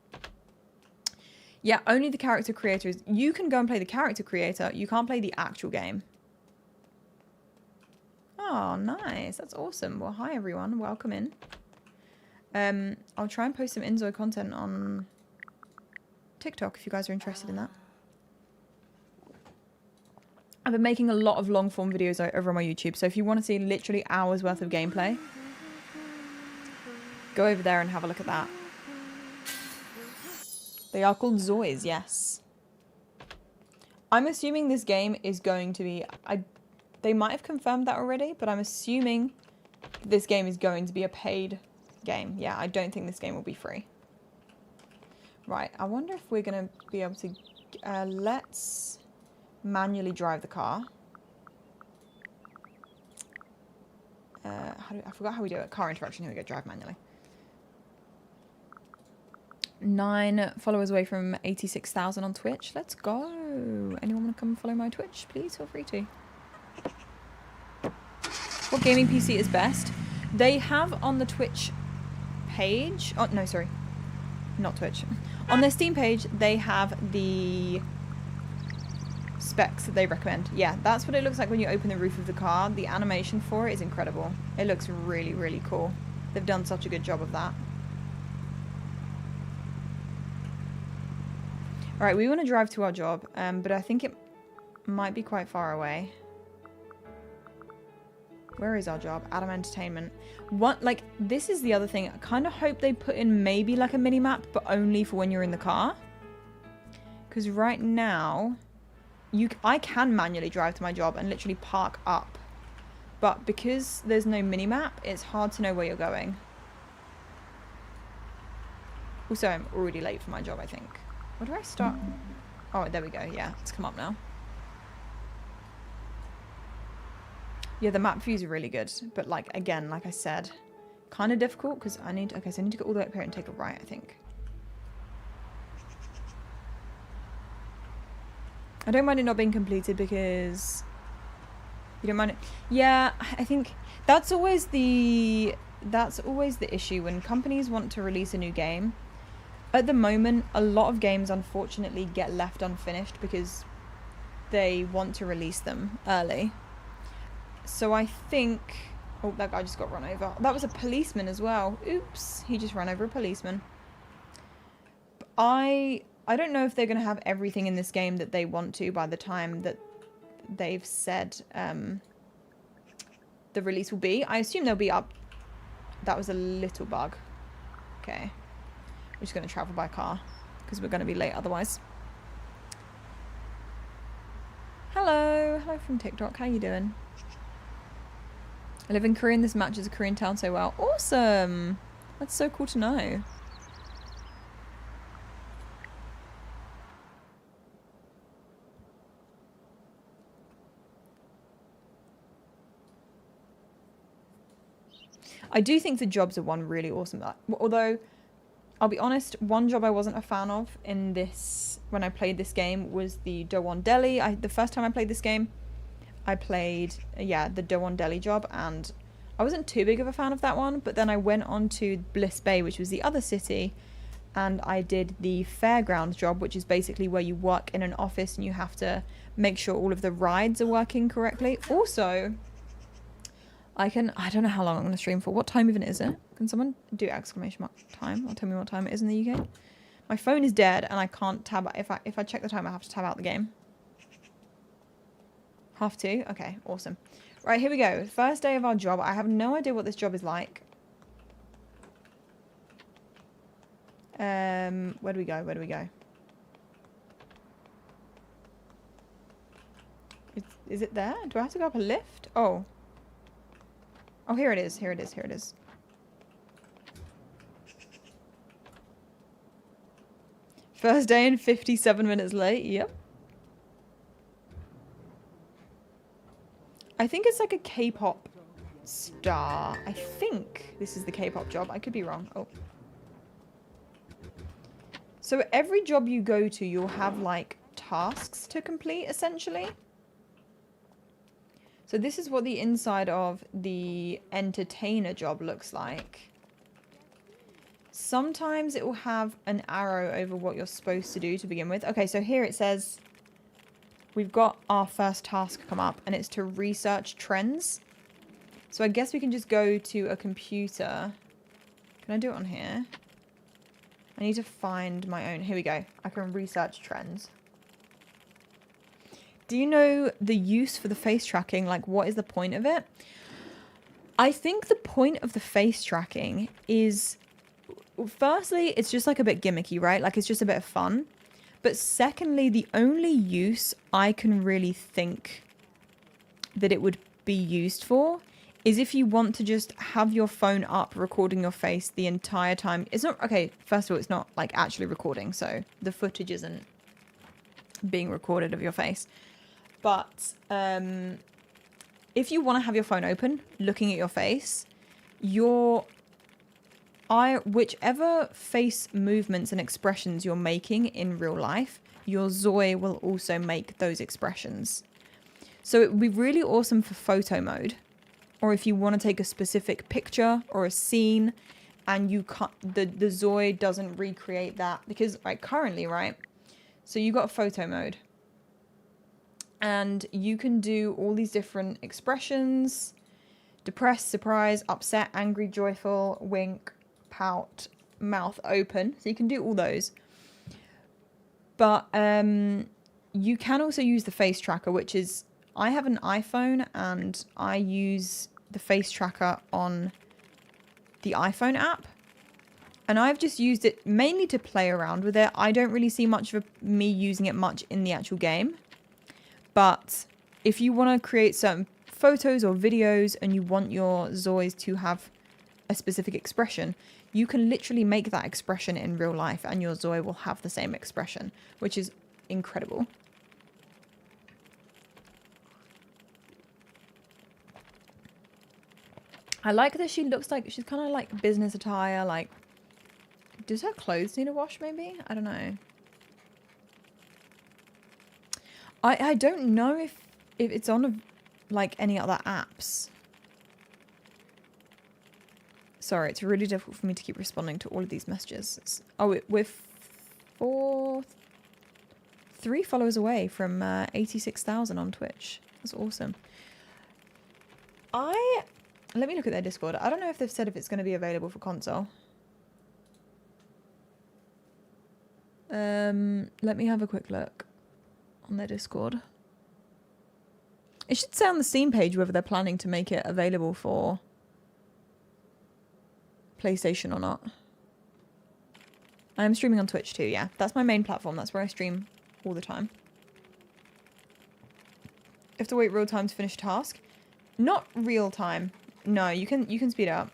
Yeah, only the character creator is. You can go and play the character creator. You can't play the actual game. Oh, nice. That's awesome. Well, hi, everyone. Welcome in. I'll try and post some inZOI content on TikTok if you guys are interested in that. I've been making a lot of long form videos over on my YouTube, so if you want to see literally hours worth of gameplay, go over there and have a look at that. They are called ZOIs, yes. I'm assuming this game is going to be... They might have confirmed that already, but I'm assuming this game is going to be a paid game. Yeah, I don't think this game will be free. Right, I wonder if we're going to be able to... let's manually drive the car. I forgot how we do it. Car interaction, here we go, drive manually. 9 followers away from 86,000 on Twitch. Let's go. Anyone want to come follow my Twitch? Please feel free to. What gaming PC is best? They have on the Twitch page... Oh, no, sorry. Not Twitch. On their Steam page, they have the specs that they recommend. Yeah, that's what it looks like when you open the roof of the car. The animation for it is incredible. It looks really, really cool. They've done such a good job of that. Alright, we want to drive to our job, but I think it might be quite far away. Where is our job? Adam Entertainment. What, like, this is the other thing. I kind of hope they put in maybe like a mini-map, but only for when you're in the car. Because right now, I can manually drive to my job and literally park up. But because there's no mini-map, it's hard to know where you're going. Also, I'm already late for my job, I think. Where do I start? Oh, there we go. Yeah, it's come up now. Yeah, the map views are really good. But, like, again, like I said, kind of difficult because I need... Okay, so I need to go all the way up here and take a right, I think. I don't mind it not being completed because... You don't mind it? Yeah, I think that's always the issue when companies want to release a new game. At the moment, a lot of games unfortunately get left unfinished because they want to release them early. So I think... Oh, that guy just got run over. That was a policeman as well. Oops, he just ran over a policeman. I don't know if they're going to have everything in this game that they want to by the time that they've said the release will be. I assume they'll be up. That was a little bug. Okay. We're just going to travel by car because we're going to be late otherwise. Hello. Hello from TikTok. How you doing? I live in Korea and this matches a Korean town so well. Awesome. That's so cool to know. I do think the jobs are one really awesome. Although, I'll be honest, one job I wasn't a fan of in this, when I played this game, was the Dowon Deli. The first time I played this game, I played, yeah, the Dowon Deli job, and I wasn't too big of a fan of that one, but then I went on to Bliss Bay, which was the other city, and I did the fairgrounds job, which is basically where you work in an office and you have to make sure all of the rides are working correctly. Also... I don't know how long I'm going to stream for. What time even is it? Can someone do exclamation mark time or tell me what time it is in the UK? My phone is dead and I can't tab. If I check the time, I have to tab out the game. 2:30? Okay, awesome. Right, here we go. First day of our job. I have no idea what this job is like. Where do we go? Where do we go? Is it there? Do I have to go up a lift? Oh. Oh, here it is. Here it is. Here it is. First day and 57 minutes late. Yep. I think it's like a K-pop star. I think this is the K-pop job. I could be wrong. Oh. So every job you go to, you'll have like tasks to complete essentially. So this is what the inside of the entertainer job looks like. Sometimes it will have an arrow over what you're supposed to do to begin with. Okay, so here it says we've got our first task come up and it's to research trends. So I guess we can just go to a computer. Can I do it on here? I need to find my own. Here we go. I can research trends. Do you know the use for the face tracking? Like, what is the point of it? I think the point of the face tracking is, firstly, it's just like a bit gimmicky, right? Like, it's just a bit of fun. But secondly, the only use I can really think that it would be used for is if you want to just have your phone up recording your face the entire time. It's not, okay, first of all, it's not like actually recording, so the footage isn't being recorded of your face. But if you want to have your phone open, looking at your face, whichever face movements and expressions you're making in real life, your ZOI will also make those expressions. So it would be really awesome for photo mode, or if you want to take a specific picture or a scene, and you can't, the ZOI doesn't recreate that because currently, right? So you got photo mode. And you can do all these different expressions: depressed, surprised, upset, angry, joyful, wink, pout, mouth open. So you can do all those. But you can also use the face tracker, which is, I have an iPhone and I use the face tracker on the iPhone app. And I've just used it mainly to play around with it. I don't really see much of me using it much in the actual game. But if you want to create certain photos or videos and you want your ZOIs to have a specific expression, you can literally make that expression in real life and your ZOI will have the same expression, which is incredible. I like that she looks like she's kind of like business attire. Like, does her clothes need a wash maybe? I don't know. I don't know if it's on like any other apps. Sorry, it's really difficult for me to keep responding to all of these messages. We're 3 followers away from 86,000 on Twitch. That's awesome. Let me look at their Discord. I don't know if they've said if it's going to be available for console. Let me have a quick look on their Discord. It should say on the Steam page whether they're planning to make it available for PlayStation or not. I am streaming on Twitch too, yeah. That's my main platform. That's where I stream all the time. You have to wait real time to finish a task. Not real time. No, you can speed it up.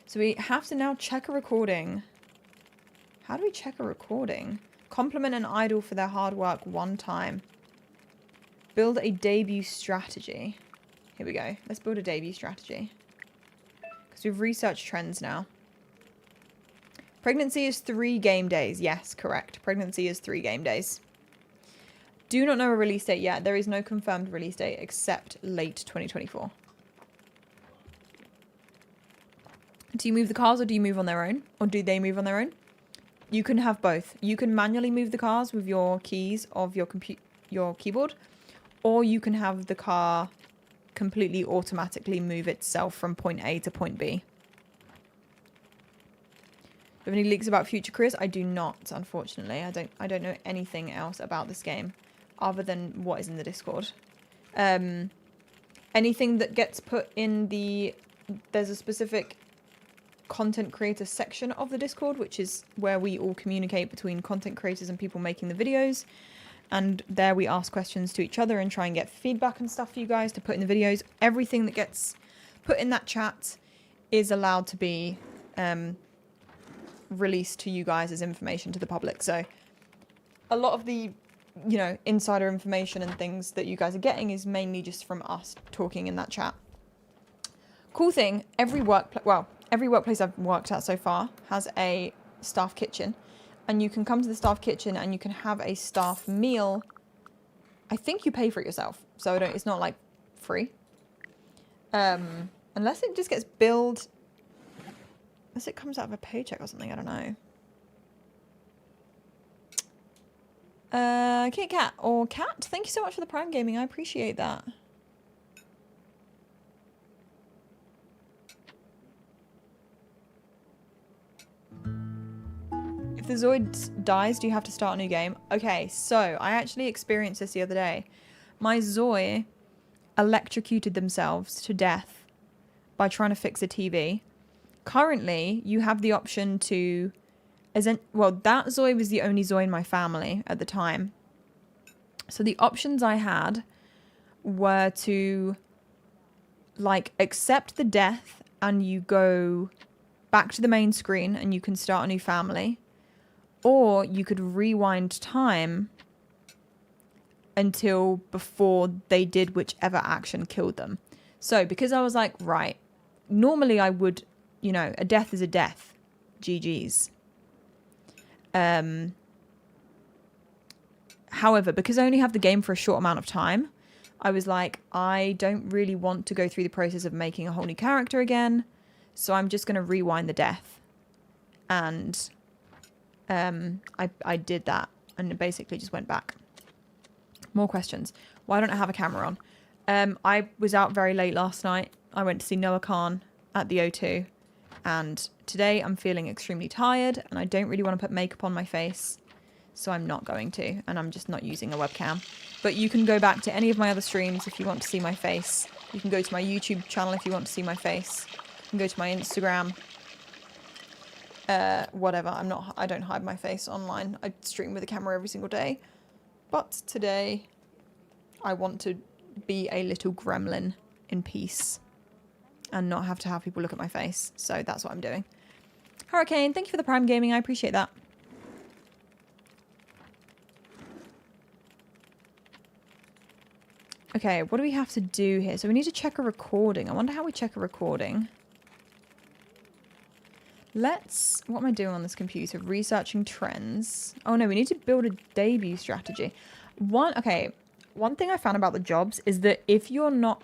So we have to now check a recording. How do we check a recording? Compliment an idol for their hard work one time. Build a debut strategy. Here we go. Let's build a debut strategy. Because we've researched trends now. Pregnancy is 3 game days. Yes, correct. Pregnancy is 3 game days. Do not know a release date yet. There is no confirmed release date except late 2024. Do you move the cars or do you move on their own? Or do they move on their own? You can have both. You can manually move the cars with your keys of your keyboard, or you can have the car completely automatically move itself from point A to point B. Do you have any leaks about future careers? I do not, unfortunately. I don't know anything else about this game other than what is in the Discord. Anything that gets put in the... There's a specific content creator section of the Discord, which is where we all communicate between content creators and people making the videos. And there we ask questions to each other and try and get feedback and stuff for you guys to put in the videos. Everything that gets put in that chat is allowed to be released to you guys as information to the public. So a lot of the, you know, insider information and things that you guys are getting is mainly just from us talking in that chat. Cool thing, every workplace I've worked at so far has a staff kitchen. And you can come to the staff kitchen and you can have a staff meal. I think you pay for it yourself, so it's not like free. Unless it just gets billed, unless it comes out of a paycheck or something, I don't know. Kit Kat or Cat, thank you so much for the Prime Gaming, I appreciate that. If the Zoid dies, do you have to start a new game? Okay, so I actually experienced this the other day. My Zoi electrocuted themselves to death by trying to fix a TV. Currently, you have the option to... Well, that Zoi was the only Zoi in my family at the time. So the options I had were to, like, accept the death and you go back to the main screen and you can start a new family. Or you could rewind time until before they did whichever action killed them. So because I was like, right, normally I would, you know, a death is a death. GG's. However, because I only have the game for a short amount of time, I was like, I don't really want to go through the process of making a whole new character again. So I'm just going to rewind the death. And... I did that and it basically just went back. More questions. Why don't I have a camera on? I was out very late last night. I went to see Noah Khan at the O2 and today I'm feeling extremely tired and I don't really want to put makeup on my face, so I'm not going to, and I'm just not using a webcam. But you can go back to any of my other streams if you want to see my face. You can go to my YouTube channel if you want to see my face. You can go to my Instagram. Whatever, I don't hide my face online. I stream with a camera every single day. But today, I want to be a little gremlin in peace. And not have to have people look at my face. So that's what I'm doing. Hurricane, thank you for the Prime Gaming, I appreciate that. Okay, what do we have to do here? So we need to check a recording. I wonder how we check a recording. What am I doing on this computer? Researching trends. Oh no, we need to build a debut strategy. One thing I found about the jobs is that if you're not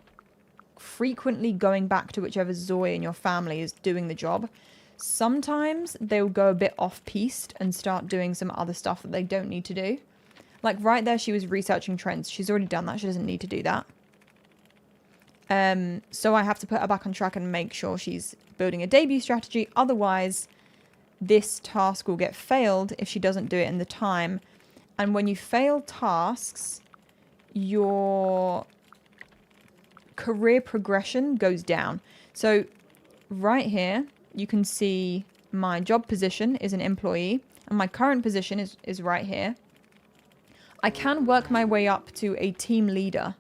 frequently going back to whichever Zoi in your family is doing the job, sometimes they'll go a bit off-piste and start doing some other stuff that they don't need to do. Like right there, she was researching trends. She's already done that. She doesn't need to do that. So I have to put her back on track and make sure she's building a debut strategy. Otherwise, this task will get failed if she doesn't do it in the time. And when you fail tasks, your career progression goes down. So right here, you can see my job position is an employee and my current position is right here. I can work my way up to a team leader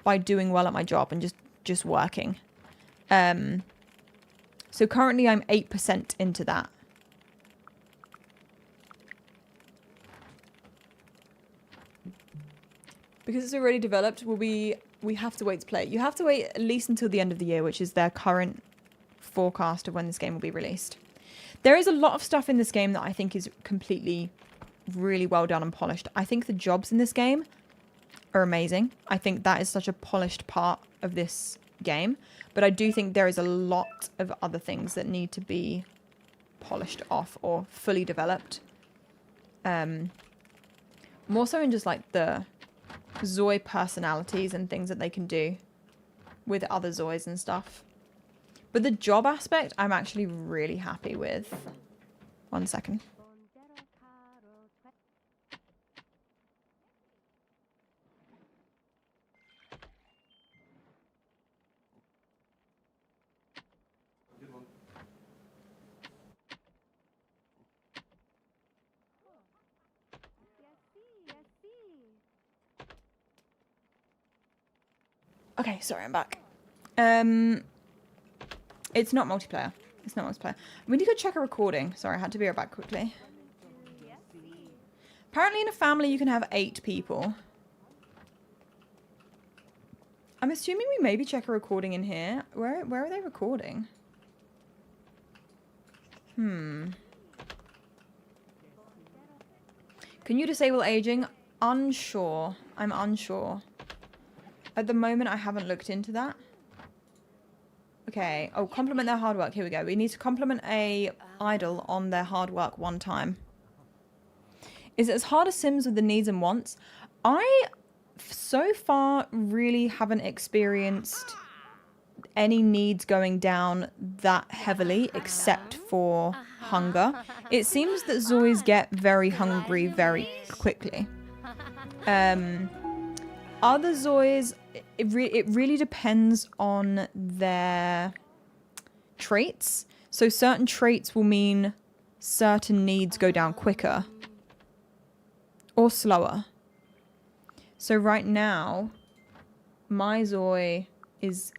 by doing well at my job and just working. So currently I'm 8% into that. Because it's already developed, we have to wait to play it. You have to wait at least until the end of the year, which is their current forecast of when this game will be released. There is a lot of stuff in this game that I think is completely really well done and polished. I think the jobs in this game are amazing. I think that is such a polished part of this game. But I do think there is a lot of other things that need to be polished off or fully developed. More so in just like the Zoi personalities and things that they can do with other Zois and stuff. But the job aspect, I'm actually really happy with. 1 second. Okay, sorry, I'm back. It's not multiplayer. It's not multiplayer. We need to go check a recording. Sorry, I had to be right back quickly. Apparently in a family you can have 8 people. I'm assuming we maybe check a recording in here. Where are they recording? Can you disable aging? Unsure. I'm unsure. At the moment I haven't looked into that. Okay. Oh, compliment their hard work. Here we go. We need to compliment a idol on their hard work one time. Is it as hard as Sims with the needs and wants? I, so far, really haven't experienced any needs going down that heavly, except for hunger. It seems that Zois get very hungry very quickly. Other Zois, it really depends on their traits. So certain traits will mean certain needs go down quicker or slower. So right now, my Zoi is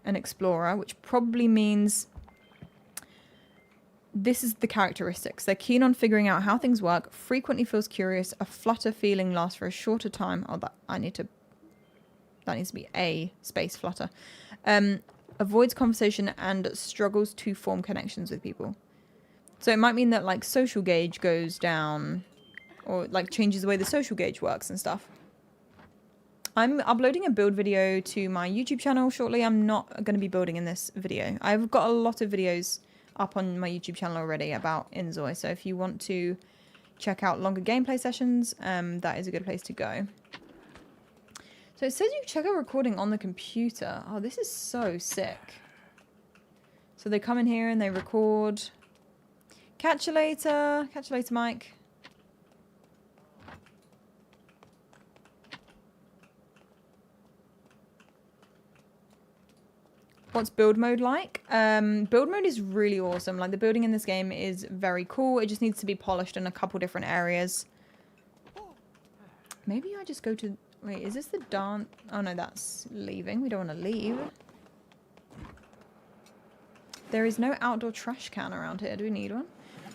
an explorer, which probably means this is the characteristics. They're keen on figuring out how things work, frequently feels curious, a flutter feeling lasts for a shorter time. Oh, that needs to be a space flutter. Avoids conversation and struggles to form connections with people. So it might mean that like social gauge goes down or like changes the way the social gauge works and stuff. I'm uploading a build video to my YouTube channel shortly. I'm not going to be building in this video. I've got a lot of videos up on my YouTube channel already about inZOI. So if you want to check out longer gameplay sessions, that is a good place to go. So it says you check a recording on the computer. Oh, this is so sick. So they come in here and they record. Catch you later. Catch you later, Mike. What's build mode like? Build mode is really awesome. Like the building in this game is very cool. It just needs to be polished in a couple different areas. Maybe I just go to... Wait, is this the dance? Oh no, that's leaving. We don't want to leave. There is no outdoor trash can around here. Do we need one?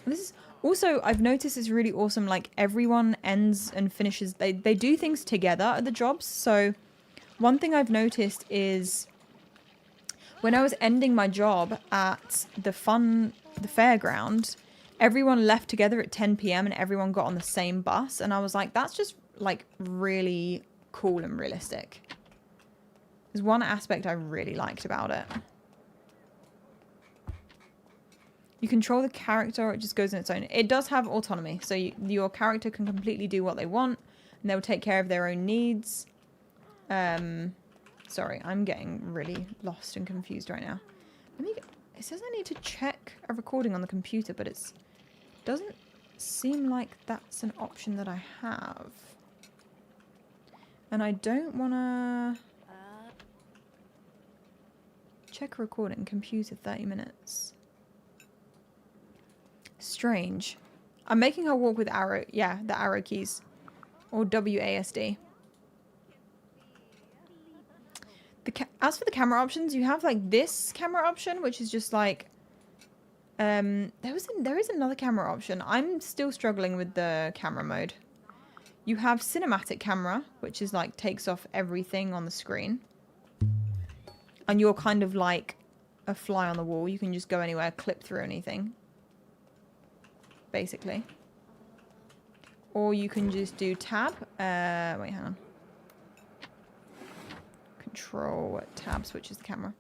This is... Also, I've noticed it's really awesome. Like everyone ends and finishes... They do things together at the jobs. So one thing I've noticed is... When I was ending my job at the fairground, everyone left together at 10 p.m. and everyone got on the same bus. And I was like, that's just like really cool and realistic. There's one aspect I really liked about it. You control the character or it just goes in its own. It does have autonomy. So your character can completely do what they want and they'll take care of their own needs. Sorry, I'm getting really lost and confused right now. It says I need to check a recording on the computer, but it doesn't seem like that's an option that I have. And I don't want to... Check a recording, computer, 30 minutes. Strange. I'm making her walk with arrow... Yeah, the arrow keys. Or WASD. As for the camera options, you have like this camera option, which is just like there is another camera option. I'm still struggling with the camera mode. You have cinematic camera, which is like takes off everything on the screen. And you're kind of like a fly on the wall. You can just go anywhere, clip through anything. Basically. Or you can just do tab. Wait, hang on. Control tab switches the camera.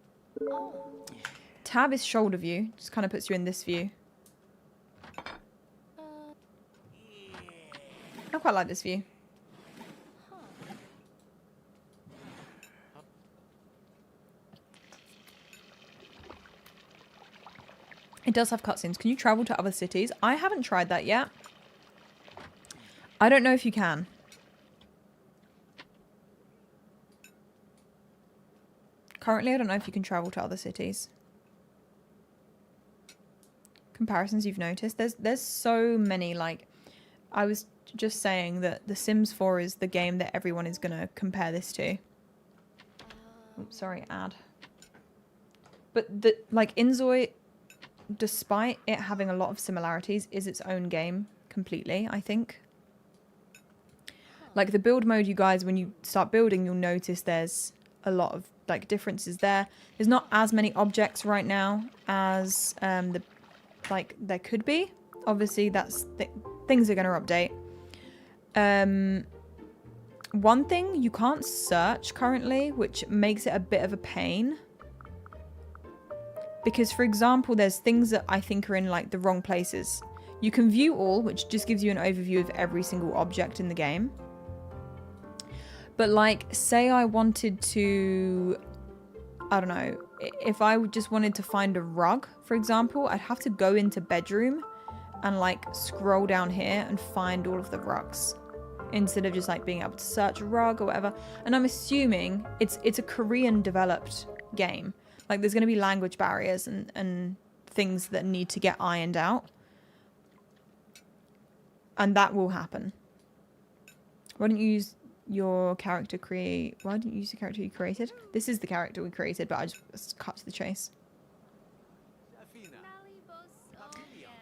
Tab is shoulder view, just kind of puts you in this view. I quite like this view. It does have cutscenes. Can you travel to other cities? I haven't tried that yet. I don't know if you can. Currently, I don't know if you can travel to other cities. Comparisons you've noticed. There's so many, like... I was just saying that The Sims 4 is the game that everyone is going to compare this to. Oops, sorry, ad. But the like inZOI, despite it having a lot of similarities, is its own game completely, I think. Like the build mode, you guys, when you start building, you'll notice there's a lot of like differences there. There's not as many objects right now as there could be. Obviously, that's things are going to update. One thing, you can't search currently, which makes it a bit of a pain. Because, for example, there's things that I think are in like the wrong places. You can view all, which just gives you an overview of every single object in the game. But like, say I wanted to, I don't know, if I just wanted to find a rug, for example, I'd have to go into bedroom and like scroll down here and find all of the rugs instead of just like being able to search a rug or whatever. And I'm assuming it's a Korean developed game. Like there's going to be language barriers and things that need to get ironed out. And that will happen. Why don't you use your character create... Why didn't you use the character you created? This is the character we created, but I just cut to the chase.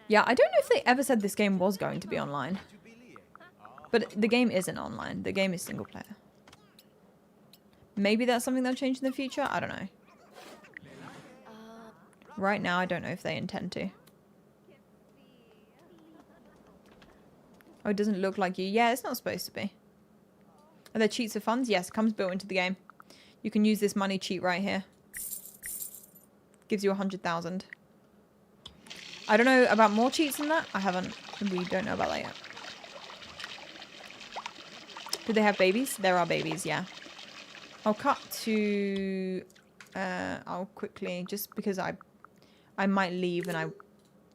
Yeah, I don't know if they ever said this game was going to be online. But the game isn't online. The game is single player. Maybe that's something they'll change in the future? I don't know. Right now, I don't know if they intend to. Oh, it doesn't look like you. Yeah, it's not supposed to be. Are there cheats of funds? Yes, it comes built into the game. You can use this money cheat right here. Gives you 100,000. I don't know about more cheats than that. We don't know about that yet. Do they have babies? There are babies, yeah. I'll cut to... I'll quickly... Just because I might leave and I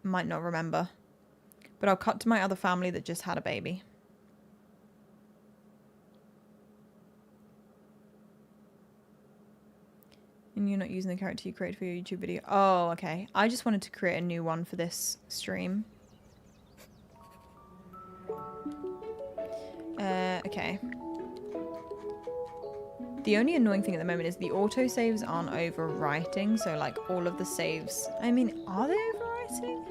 might not remember. But I'll cut to my other family that just had a baby. And you're not using the character you created for your YouTube video. Oh, okay. I just wanted to create a new one for this stream. Okay. The only annoying thing at the moment is the autosaves aren't overwriting. So, like, all of the saves... I mean, are they overwriting?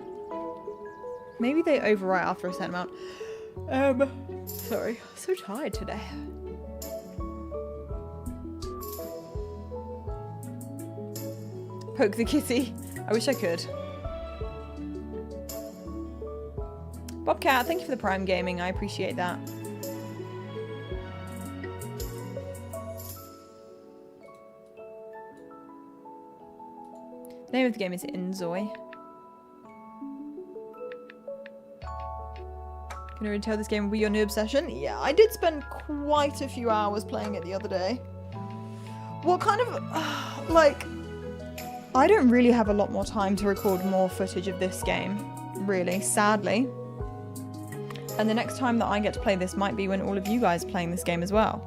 Maybe they overwrite after a certain amount. Sorry. I'm so tired today. Poke the kitty. I wish I could. Bobcat, thank you for the Prime Gaming. I appreciate that. The name of the game is inZOI. Can you really tell this game will be your new obsession? Yeah, I did spend quite a few hours playing it the other day. What kind of... like... I don't really have a lot more time to record more footage of this game. Really, sadly. And the next time that I get to play this might be when all of you guys are playing this game as well.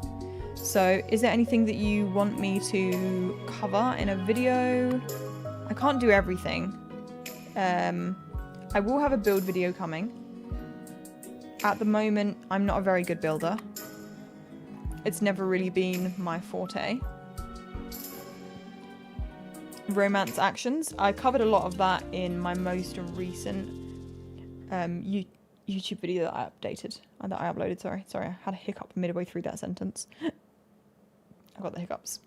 So, is there anything that you want me to cover in a video? I can't do everything. I will have a build video coming. At the moment, I'm not a very good builder. It's never really been my forte. Romance actions. I covered a lot of that in my most recent YouTube video that I uploaded. Sorry, I had a hiccup midway through that sentence. I got the hiccups.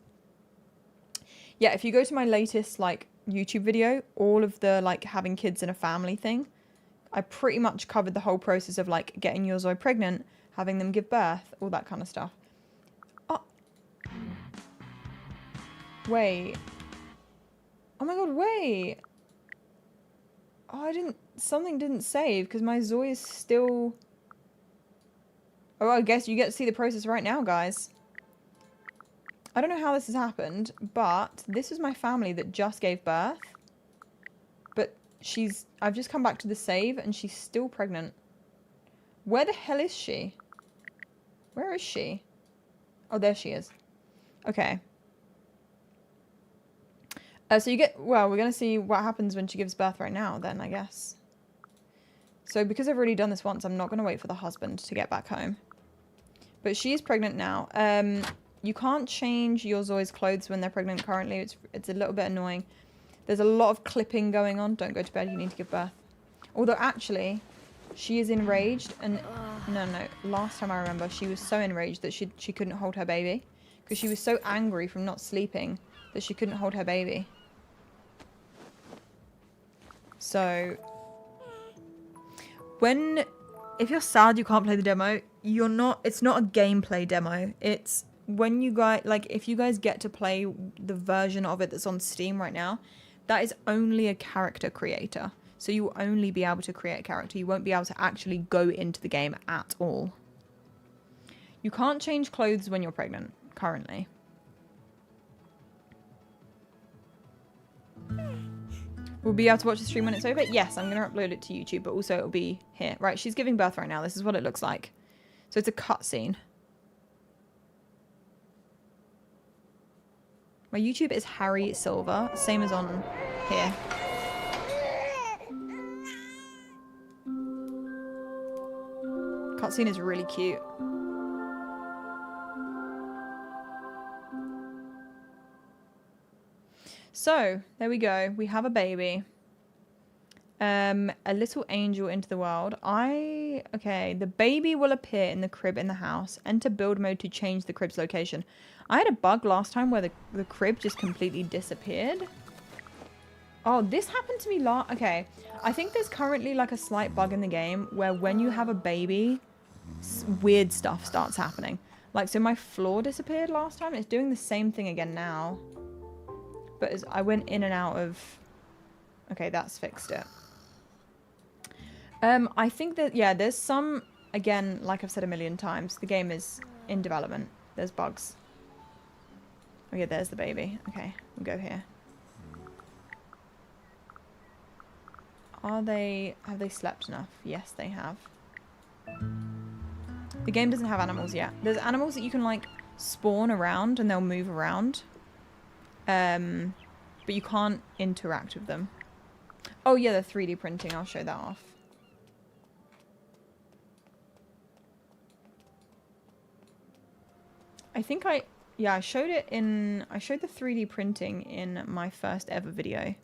Yeah, if you go to my latest like YouTube video, all of the like having kids in a family thing, I pretty much covered the whole process of like getting your Zoe pregnant, having them give birth, all that kind of stuff. Oh. Wait. Oh my god, wait. Oh, something didn't save because my Zoe is still... Oh, I guess you get to see the process right now, guys. I don't know how this has happened, but this is my family that just gave birth. But I've just come back to the save and she's still pregnant. Where the hell is she? Where is she? Oh, there she is. Okay. So we're going to see what happens when she gives birth right now then, I guess. So because I've already done this once, I'm not going to wait for the husband to get back home. But she is pregnant now. You can't change your Zoi's clothes when they're pregnant currently. It's a little bit annoying. There's a lot of clipping going on. Don't go to bed. You need to give birth. Although, actually, she is enraged. And no. Last time I remember, she was so enraged that she couldn't hold her baby. Because she was so angry from not sleeping that she couldn't hold her baby. So, if you're sad you can't play the demo, it's not a gameplay demo. It's when you guys, like, if you guys get to play the version of it that's on Steam right now, that is only a character creator. So you will only be able to create a character. You won't be able to actually go into the game at all. You can't change clothes when you're pregnant, currently. We'll be able to watch the stream when it's over? Yes, I'm going to upload it to YouTube, but also it'll be here. Right, she's giving birth right now. This is what it looks like. So it's a cutscene. My YouTube is Harrie Silver, same as on here. Cutscene is really cute. So, there we go. We have a baby. A little angel into the world. Okay, the baby will appear in the crib in the house. Enter build mode to change the crib's location. I had a bug last time where the crib just completely disappeared. Oh, this happened to me okay, I think there's currently like a slight bug in the game where when you have a baby, weird stuff starts happening. Like, so my floor disappeared last time. It's doing the same thing again now. But as I went in and out of... Okay, that's fixed it. I think that, yeah, there's some... Again, like I've said a million times, the game is in development. There's bugs. Okay, there's the baby. Okay, we'll go here. Have they slept enough? Yes, they have. The game doesn't have animals yet. There's animals that you can, like, spawn around and they'll move around. But you can't interact with them. Oh yeah, the 3D printing. I'll show that off. I think I showed it in... I showed the 3D printing in my first ever video.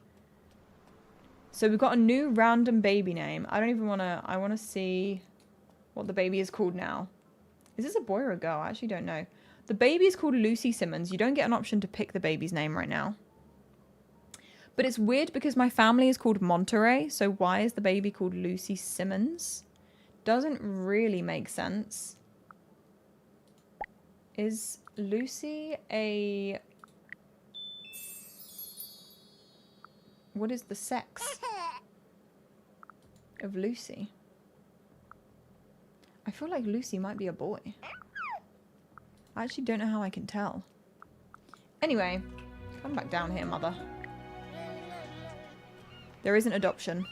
So we've got a new random baby name. I don't even want to... I want to see what the baby is called now. Is this a boy or a girl? I actually don't know. The baby is called Lucy Simmons. You don't get an option to pick the baby's name right now. But it's weird because my family is called Monterey. So why is the baby called Lucy Simmons? Doesn't really make sense. Is Lucy a... What is the sex of Lucy? I feel like Lucy might be a boy. I actually don't know how I can tell. Anyway, come back down here, mother. There is an adoption.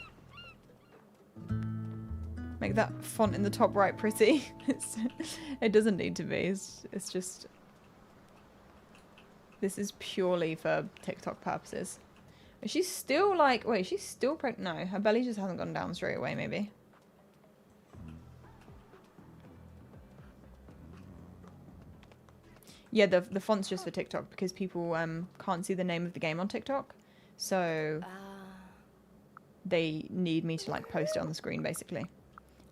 Make that font in the top right pretty. It doesn't need to be. It's just... This is purely for TikTok purposes. Is she still like... Wait, she's still pregnant? No, her belly just hasn't gone down straight away, maybe. Yeah, the font's just for TikTok because people can't see the name of the game on TikTok. So they need me to like post it on the screen basically.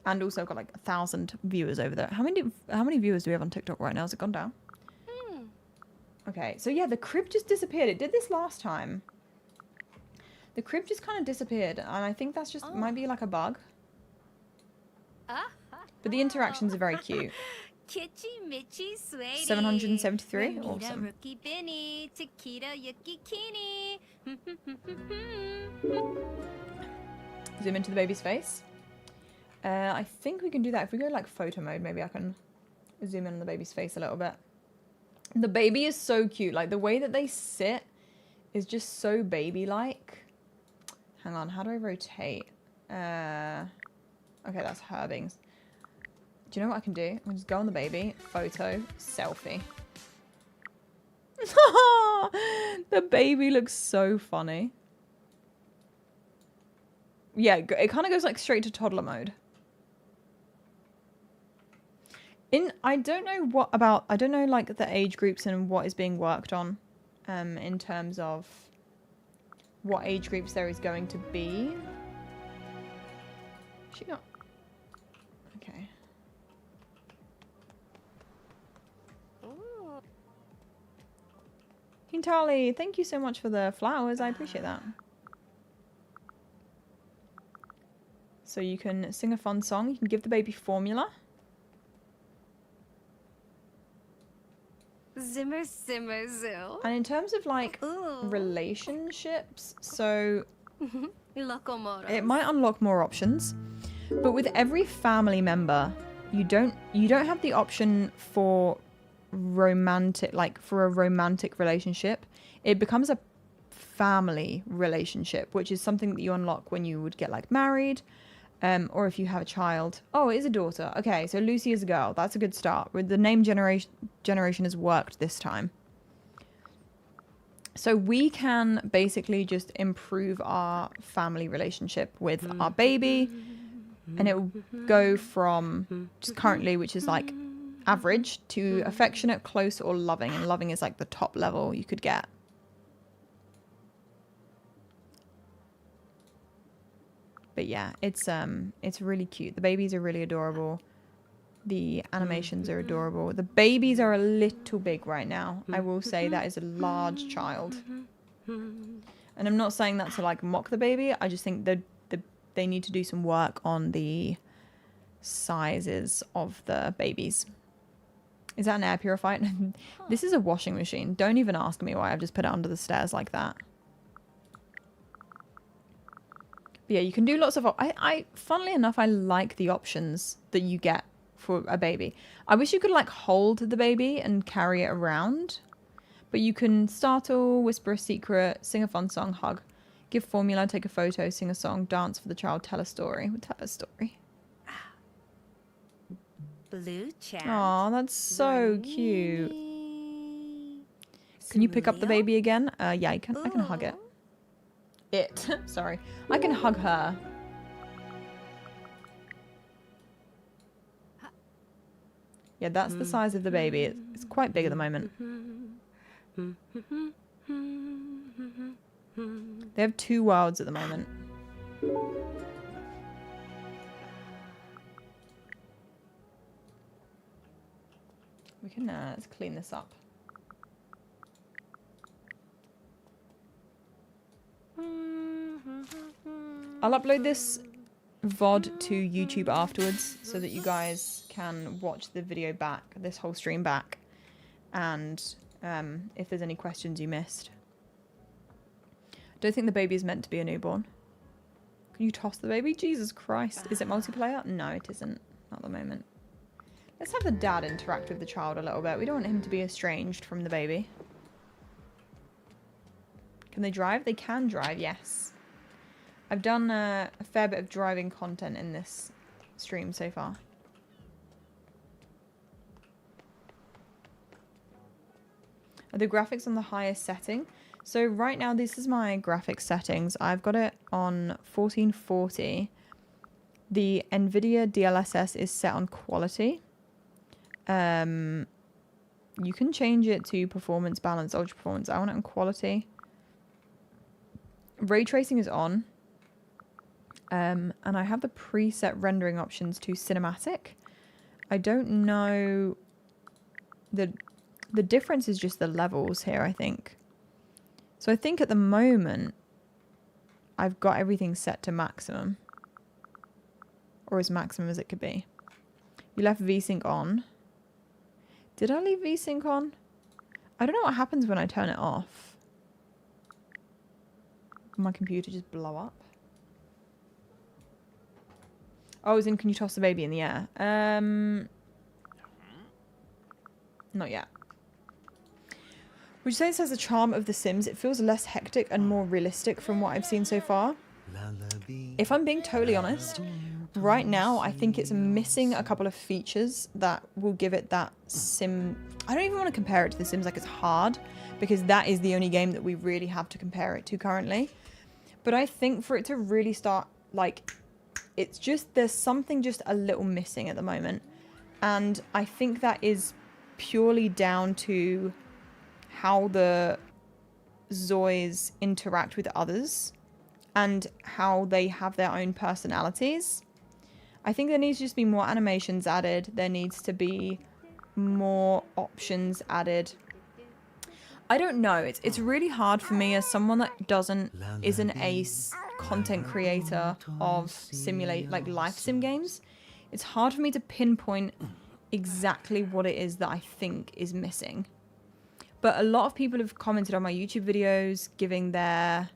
And also I've got like 1,000 viewers over there. How many viewers do we have on TikTok right now? Has it gone down? Okay, so yeah, the crib just disappeared. It did this last time. The crib just kind of disappeared, and I think that's just might be like a bug. But the interactions are very cute. 773? Awesome. Zoom into the baby's face. I think we can do that. If we go like photo mode, maybe I can zoom in on the baby's face a little bit. The baby is so cute. Like the way that they sit is just so baby-like. Hang on, how do I rotate? Okay, that's her being... Do you know what I can do? I can just go on the baby, photo, selfie. The baby looks so funny. Yeah, it kind of goes like straight to toddler mode. I don't know what about, I don't know like the age groups and what is being worked on in terms of what age groups there is going to be. She not. Okay. Ooh. Hintali, thank you so much for the flowers. I appreciate that. So you can sing a fun song. You can give the baby formula. Zimmer simmer zoo. And in terms of like Ooh. relationships, so Locomotive. it might unlock more options, but with every family member, you don't have the option for romantic, like for a romantic relationship. It becomes a family relationship, which is something that you unlock when you would get like married, or if you have a child. Oh, it is a daughter. Okay, so Lucy is a girl. That's a good start. With the name generation has worked this time. So we can basically just improve our family relationship with our baby, and it will go from just currently, which is like average, to affectionate, close, or loving. And loving is like the top level you could get. But yeah, it's really cute. The babies are really adorable. The animations are adorable. The babies are a little big right now. I will say that is a large child. And I'm not saying that to like mock the baby. I just think that they need to do some work on the sizes of the babies. Is that an air purifier? This is a washing machine. Don't even ask me why I've just put it under the stairs like that. But yeah, you can do lots of... funnily enough, I like the options that you get for a baby. I wish you could like hold the baby and carry it around. But you can startle, whisper a secret, sing a fun song, hug, give formula, take a photo, sing a song, dance for the child, tell a story. Tell a story. Blue chat. Aw, that's so cute. Can you pick up the baby again? Yeah, I can hug it. Sorry. I can hug her. Yeah, that's the size of the baby. It's quite big at the moment. They have 2 worlds at the moment. We can let's clean this up. I'll upload this VOD to YouTube afterwards so that you guys can watch the video back, this whole stream back, and if there's any questions you missed. Don't think the baby is meant to be a newborn. Can you toss the baby? Jesus Christ. Is it multiplayer? No, it isn't. Not at the moment. Let's have the dad interact with the child a little bit. We don't want him to be estranged from the baby. Can they drive? They can drive, yes. I've done a fair bit of driving content in this stream so far. Are the graphics on the highest setting? So right now, this is my graphics settings. I've got it on 1440. The NVIDIA DLSS is set on quality. You can change it to performance, balance, ultra performance. I want it on quality. Ray tracing is on. And I have the preset rendering options to cinematic. I don't know. The difference is just the levels here, I think. So I think at the moment, I've got everything set to maximum. Or as maximum as it could be. You left VSync on. Did I leave VSync on? I don't know what happens when I turn it off. My computer just blow up. Oh, as in, can you toss the baby in the air? Not yet. Would you say this has the charm of The Sims? It feels less hectic and more realistic from what I've seen so far. If I'm being totally honest, right now I think it's missing a couple of features that will give it that Sim... I don't even want to compare it to The Sims like it's hard, because that is the only game that we really have to compare it to currently. But I think for it to really start, like, it's just, there's something just a little missing at the moment. And I think that is purely down to how the Zois interact with others and how they have their own personalities. I think there needs to just be more animations added. There needs to be more options added. I don't know. It's really hard for me as someone that isn't a content creator of life sim games. It's hard for me to pinpoint exactly what it is that I think is missing. But a lot of people have commented on my YouTube videos, giving their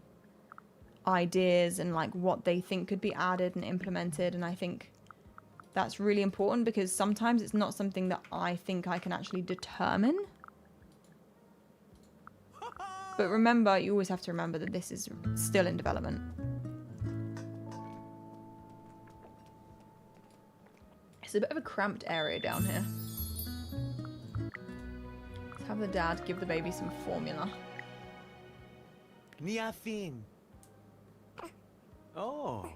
ideas and like what they think could be added and implemented, and I think that's really important because sometimes it's not something that I think I can actually determine. But remember, you always have to remember that this is still in development. It's a bit of a cramped area down here. Let's have the dad give the baby some formula. Niafin. Oh.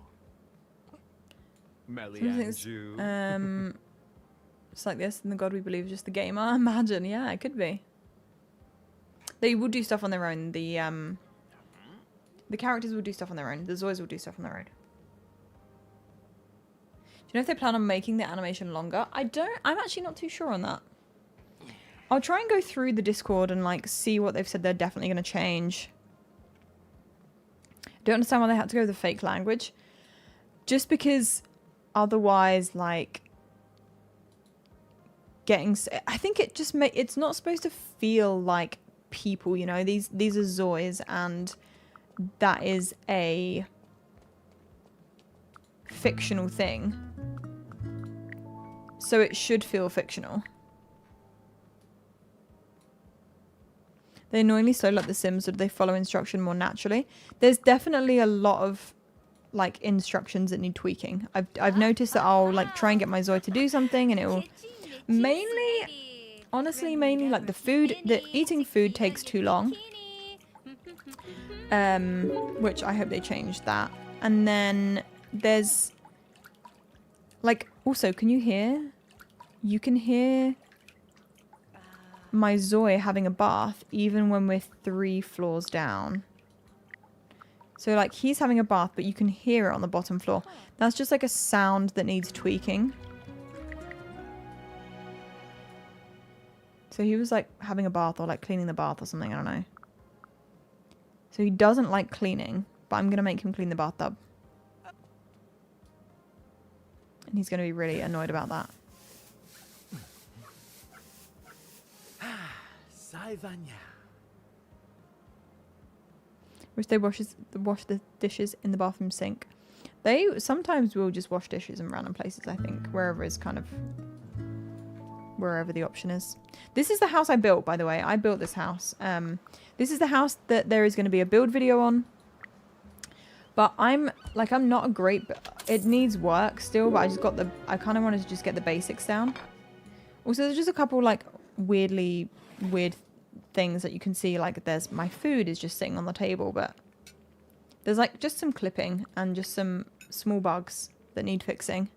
Melianju. It's like this, and the god we believe is just the gamer. Imagine, yeah, it could be. They will do stuff on their own. The characters will do stuff on their own. The Zois will do stuff on their own. Do you know if they plan on making the animation longer? I'm actually not too sure on that. I'll try and go through the Discord and like see what they've said they're definitely going to change. I don't understand why they had to go with the fake language. Just because otherwise, like, I think it just it's not supposed to feel like people, you know. These are Zois, and that is a fictional thing. So it should feel fictional. They annoyingly slow like The Sims, or do they follow instruction more naturally? There's definitely a lot of like instructions that need tweaking. I've noticed that I'll like try and get my Zoe to do something, and it will honestly mainly like the eating food takes too long. Which I hope they change that. And then there's like, also, can you hear? You can hear my Zoe having a bath even when we're 3 floors down. So like he's having a bath, but you can hear it on the bottom floor. That's just like a sound that needs tweaking. So he was like having a bath or like cleaning the bath or something, I don't know. So he doesn't like cleaning, but I'm going to make him clean the bathtub. And he's going to be really annoyed about that. Wish they wash the dishes in the bathroom sink. They sometimes will just wash dishes in random places, I think. Wherever the option is. This is the house I built, by the way. I built this house. This is the house that there is going to be a build video on. But I'm not a great... It needs work still, but I kind of wanted to just get the basics down. Also, there's just a couple, like, weird things that you can see. Like, there's... My food is just sitting on the table, but... There's, like, just some clipping and just some small bugs that need fixing.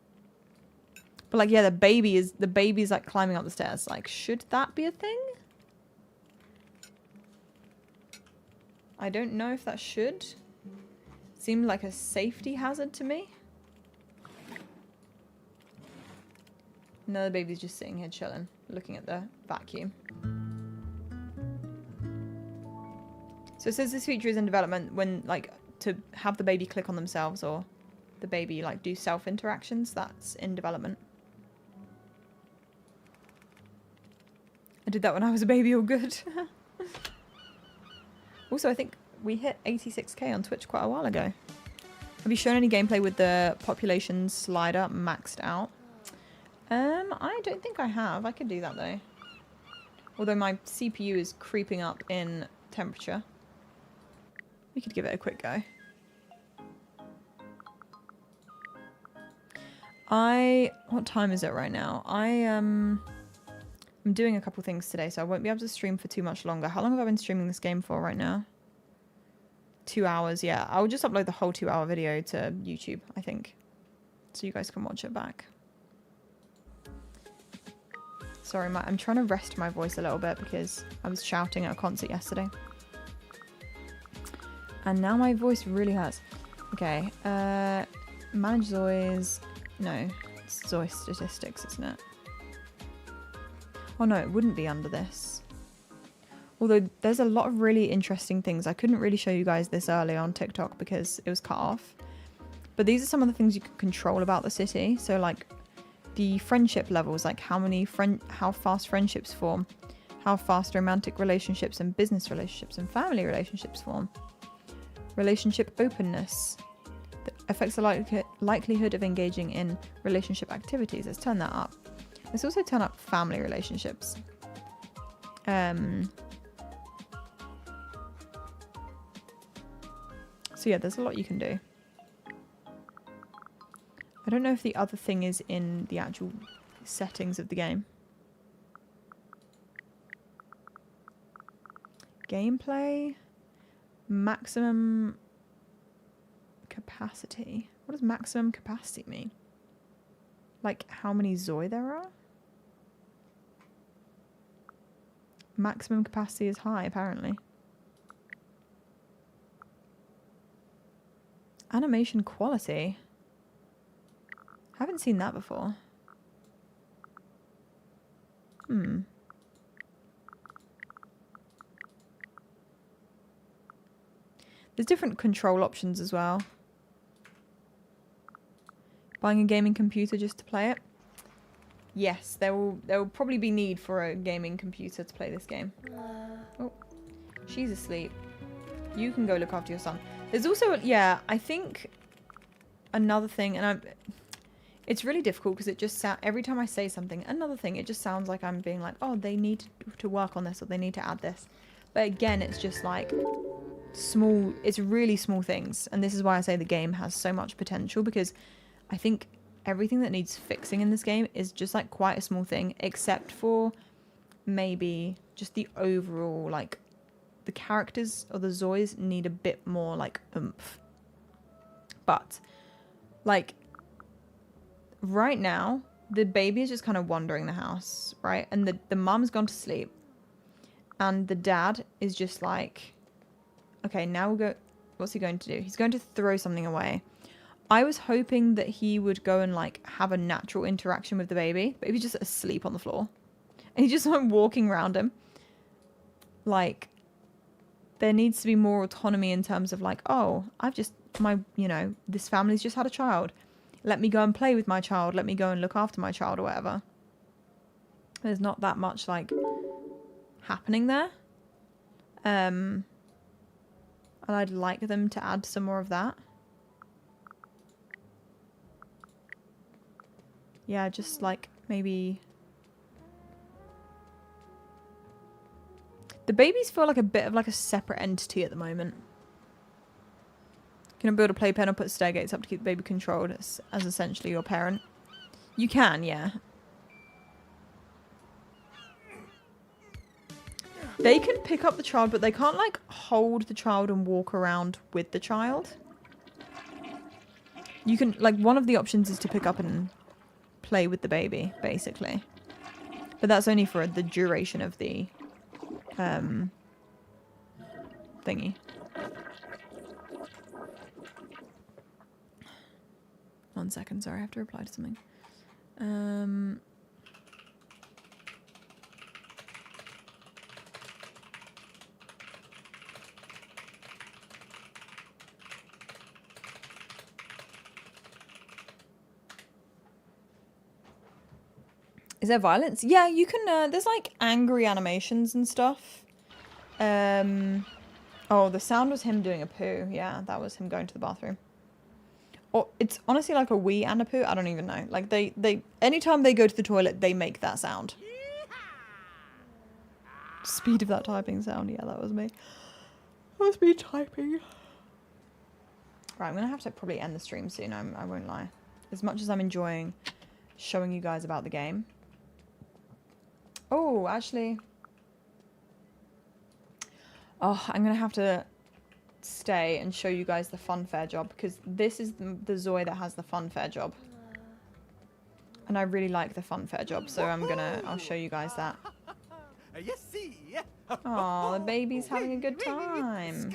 But, like, yeah, the baby's, like, climbing up the stairs. Like, should that be a thing? I don't know if that should. Seemed like a safety hazard to me. No, the baby's just sitting here chilling, looking at the vacuum. So it says this feature is in development when, like, to have the baby click on themselves or the baby, like, do self-interactions. That's in development. I did that when I was a baby, all good. Also, I think we hit 86k on Twitch quite a while ago. Have you shown any gameplay with the population slider maxed out? I don't think I have. I could do that though. Although my CPU is creeping up in temperature. We could give it a quick go. What time is it right now? I'm doing a couple things today, so I won't be able to stream for too much longer. How long have I been streaming this game for right now? 2 hours, yeah. I'll just upload the whole 2-hour video to YouTube, I think. So you guys can watch it back. Sorry, I'm trying to rest my voice a little bit because I was shouting at a concert yesterday. And now my voice really hurts. Okay, manage ZOIs. No, it's ZOI statistics, isn't it? Oh no, it wouldn't be under this. Although there's a lot of really interesting things. I couldn't really show you guys this earlier on TikTok because it was cut off. But these are some of the things you can control about the city. So like the friendship levels, like how fast friendships form, how fast romantic relationships and business relationships and family relationships form. Relationship openness that affects the likelihood of engaging in relationship activities. Let's turn that up. Let's also turn up family relationships. So yeah, there's a lot you can do. I don't know if the other thing is in the actual settings of the game. Gameplay. Maximum capacity. What does maximum capacity mean? Like how many ZOI there are? Maximum capacity is high, apparently. Animation quality. Haven't seen that before. There's different control options as well. Buying a gaming computer just to play it? Yes, there will probably be need for a gaming computer to play this game. Oh, she's asleep. You can go look after your son. There's also, yeah, I think another thing, and it's really difficult because it just every time I say something, another thing, it just sounds like I'm being like, oh, they need to work on this or they need to add this. But again, it's just like small, it's really small things. And this is why I say the game has so much potential, because I think everything that needs fixing in this game is just like quite a small thing, except for maybe just the overall, like the characters or the ZOIs need a bit more like oomph. But like right now, the baby is just kind of wandering the house, right? And the mum's gone to sleep. And the dad is just like, okay, now we'll go. What's he going to do? He's going to throw something away. I was hoping that he would go and like have a natural interaction with the baby. But he's just asleep on the floor. And he's just like walking around him. Like, there needs to be more autonomy in terms of like, oh, this family's just had a child. Let me go and play with my child. Let me go and look after my child or whatever. There's not that much like happening there. And I'd like them to add some more of that. Yeah, just like maybe the babies feel like a bit of like a separate entity at the moment. Can I build a playpen or put stairgates up to keep the baby controlled as essentially your parent? You can, yeah. They can pick up the child, but they can't like hold the child and walk around with the child. You can, like, one of the options is to pick up and play with the baby, basically. But that's only for the duration of the thingy. One second, sorry, I have to reply to something. Is there violence? Yeah, you can, there's like angry animations and stuff. Oh, the sound was him doing a poo. Yeah, that was him going to the bathroom. Or it's honestly like a wee and a poo. I don't even know. Like they anytime they go to the toilet, they make that sound. Speed of that typing sound. Yeah, that was me. That was me typing. Right, I'm gonna have to probably end the stream soon. I won't lie. As much as I'm enjoying showing you guys about the game. Oh, actually. Oh, I'm gonna have to stay and show you guys the funfair job, because this is the ZOI that has the funfair job. And I really like the funfair job, so I'll show you guys that. Oh, the baby's having a good time.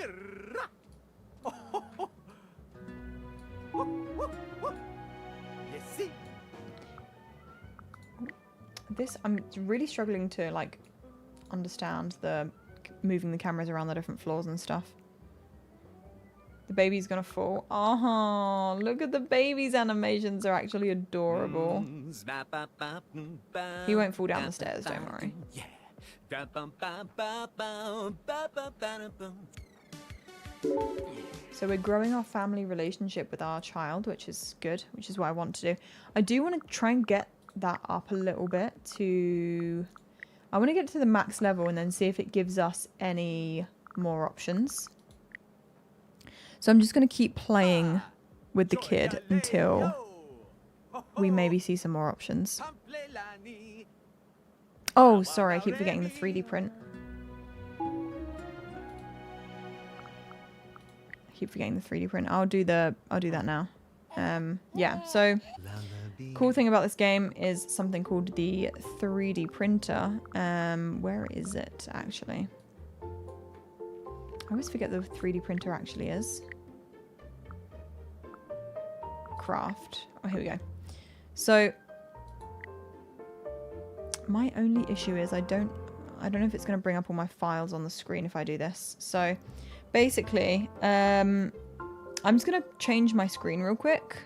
I'm really struggling to like understand the moving the cameras around the different floors and stuff. The baby's gonna fall. Oh, look at the baby's animations are actually adorable. He won't fall down the stairs, don't worry. So we're growing our family relationship with our child, which is good, which is what I want to do. I do want to try and get that up a little bit to... I want to get to the max level and then see if it gives us any more options. So I'm just going to keep playing with the kid until we maybe see some more options. Oh, sorry, I keep forgetting the 3D print. I'll do that now. Yeah, so cool thing about this game is something called the 3D printer. Where is it actually? I always forget the 3D printer actually is. Craft. Oh, here we go. So my only issue is I don't know if it's going to bring up all my files on the screen if I do this. So basically, I'm just going to change my screen real quick.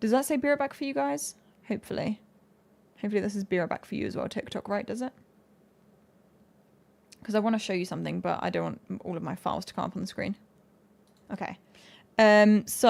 Does that say be right back for you guys? Hopefully. Hopefully this is be right back for you as well, TikTok, right? Does it? Because I want to show you something, but I don't want all of my files to come up on the screen. Okay. So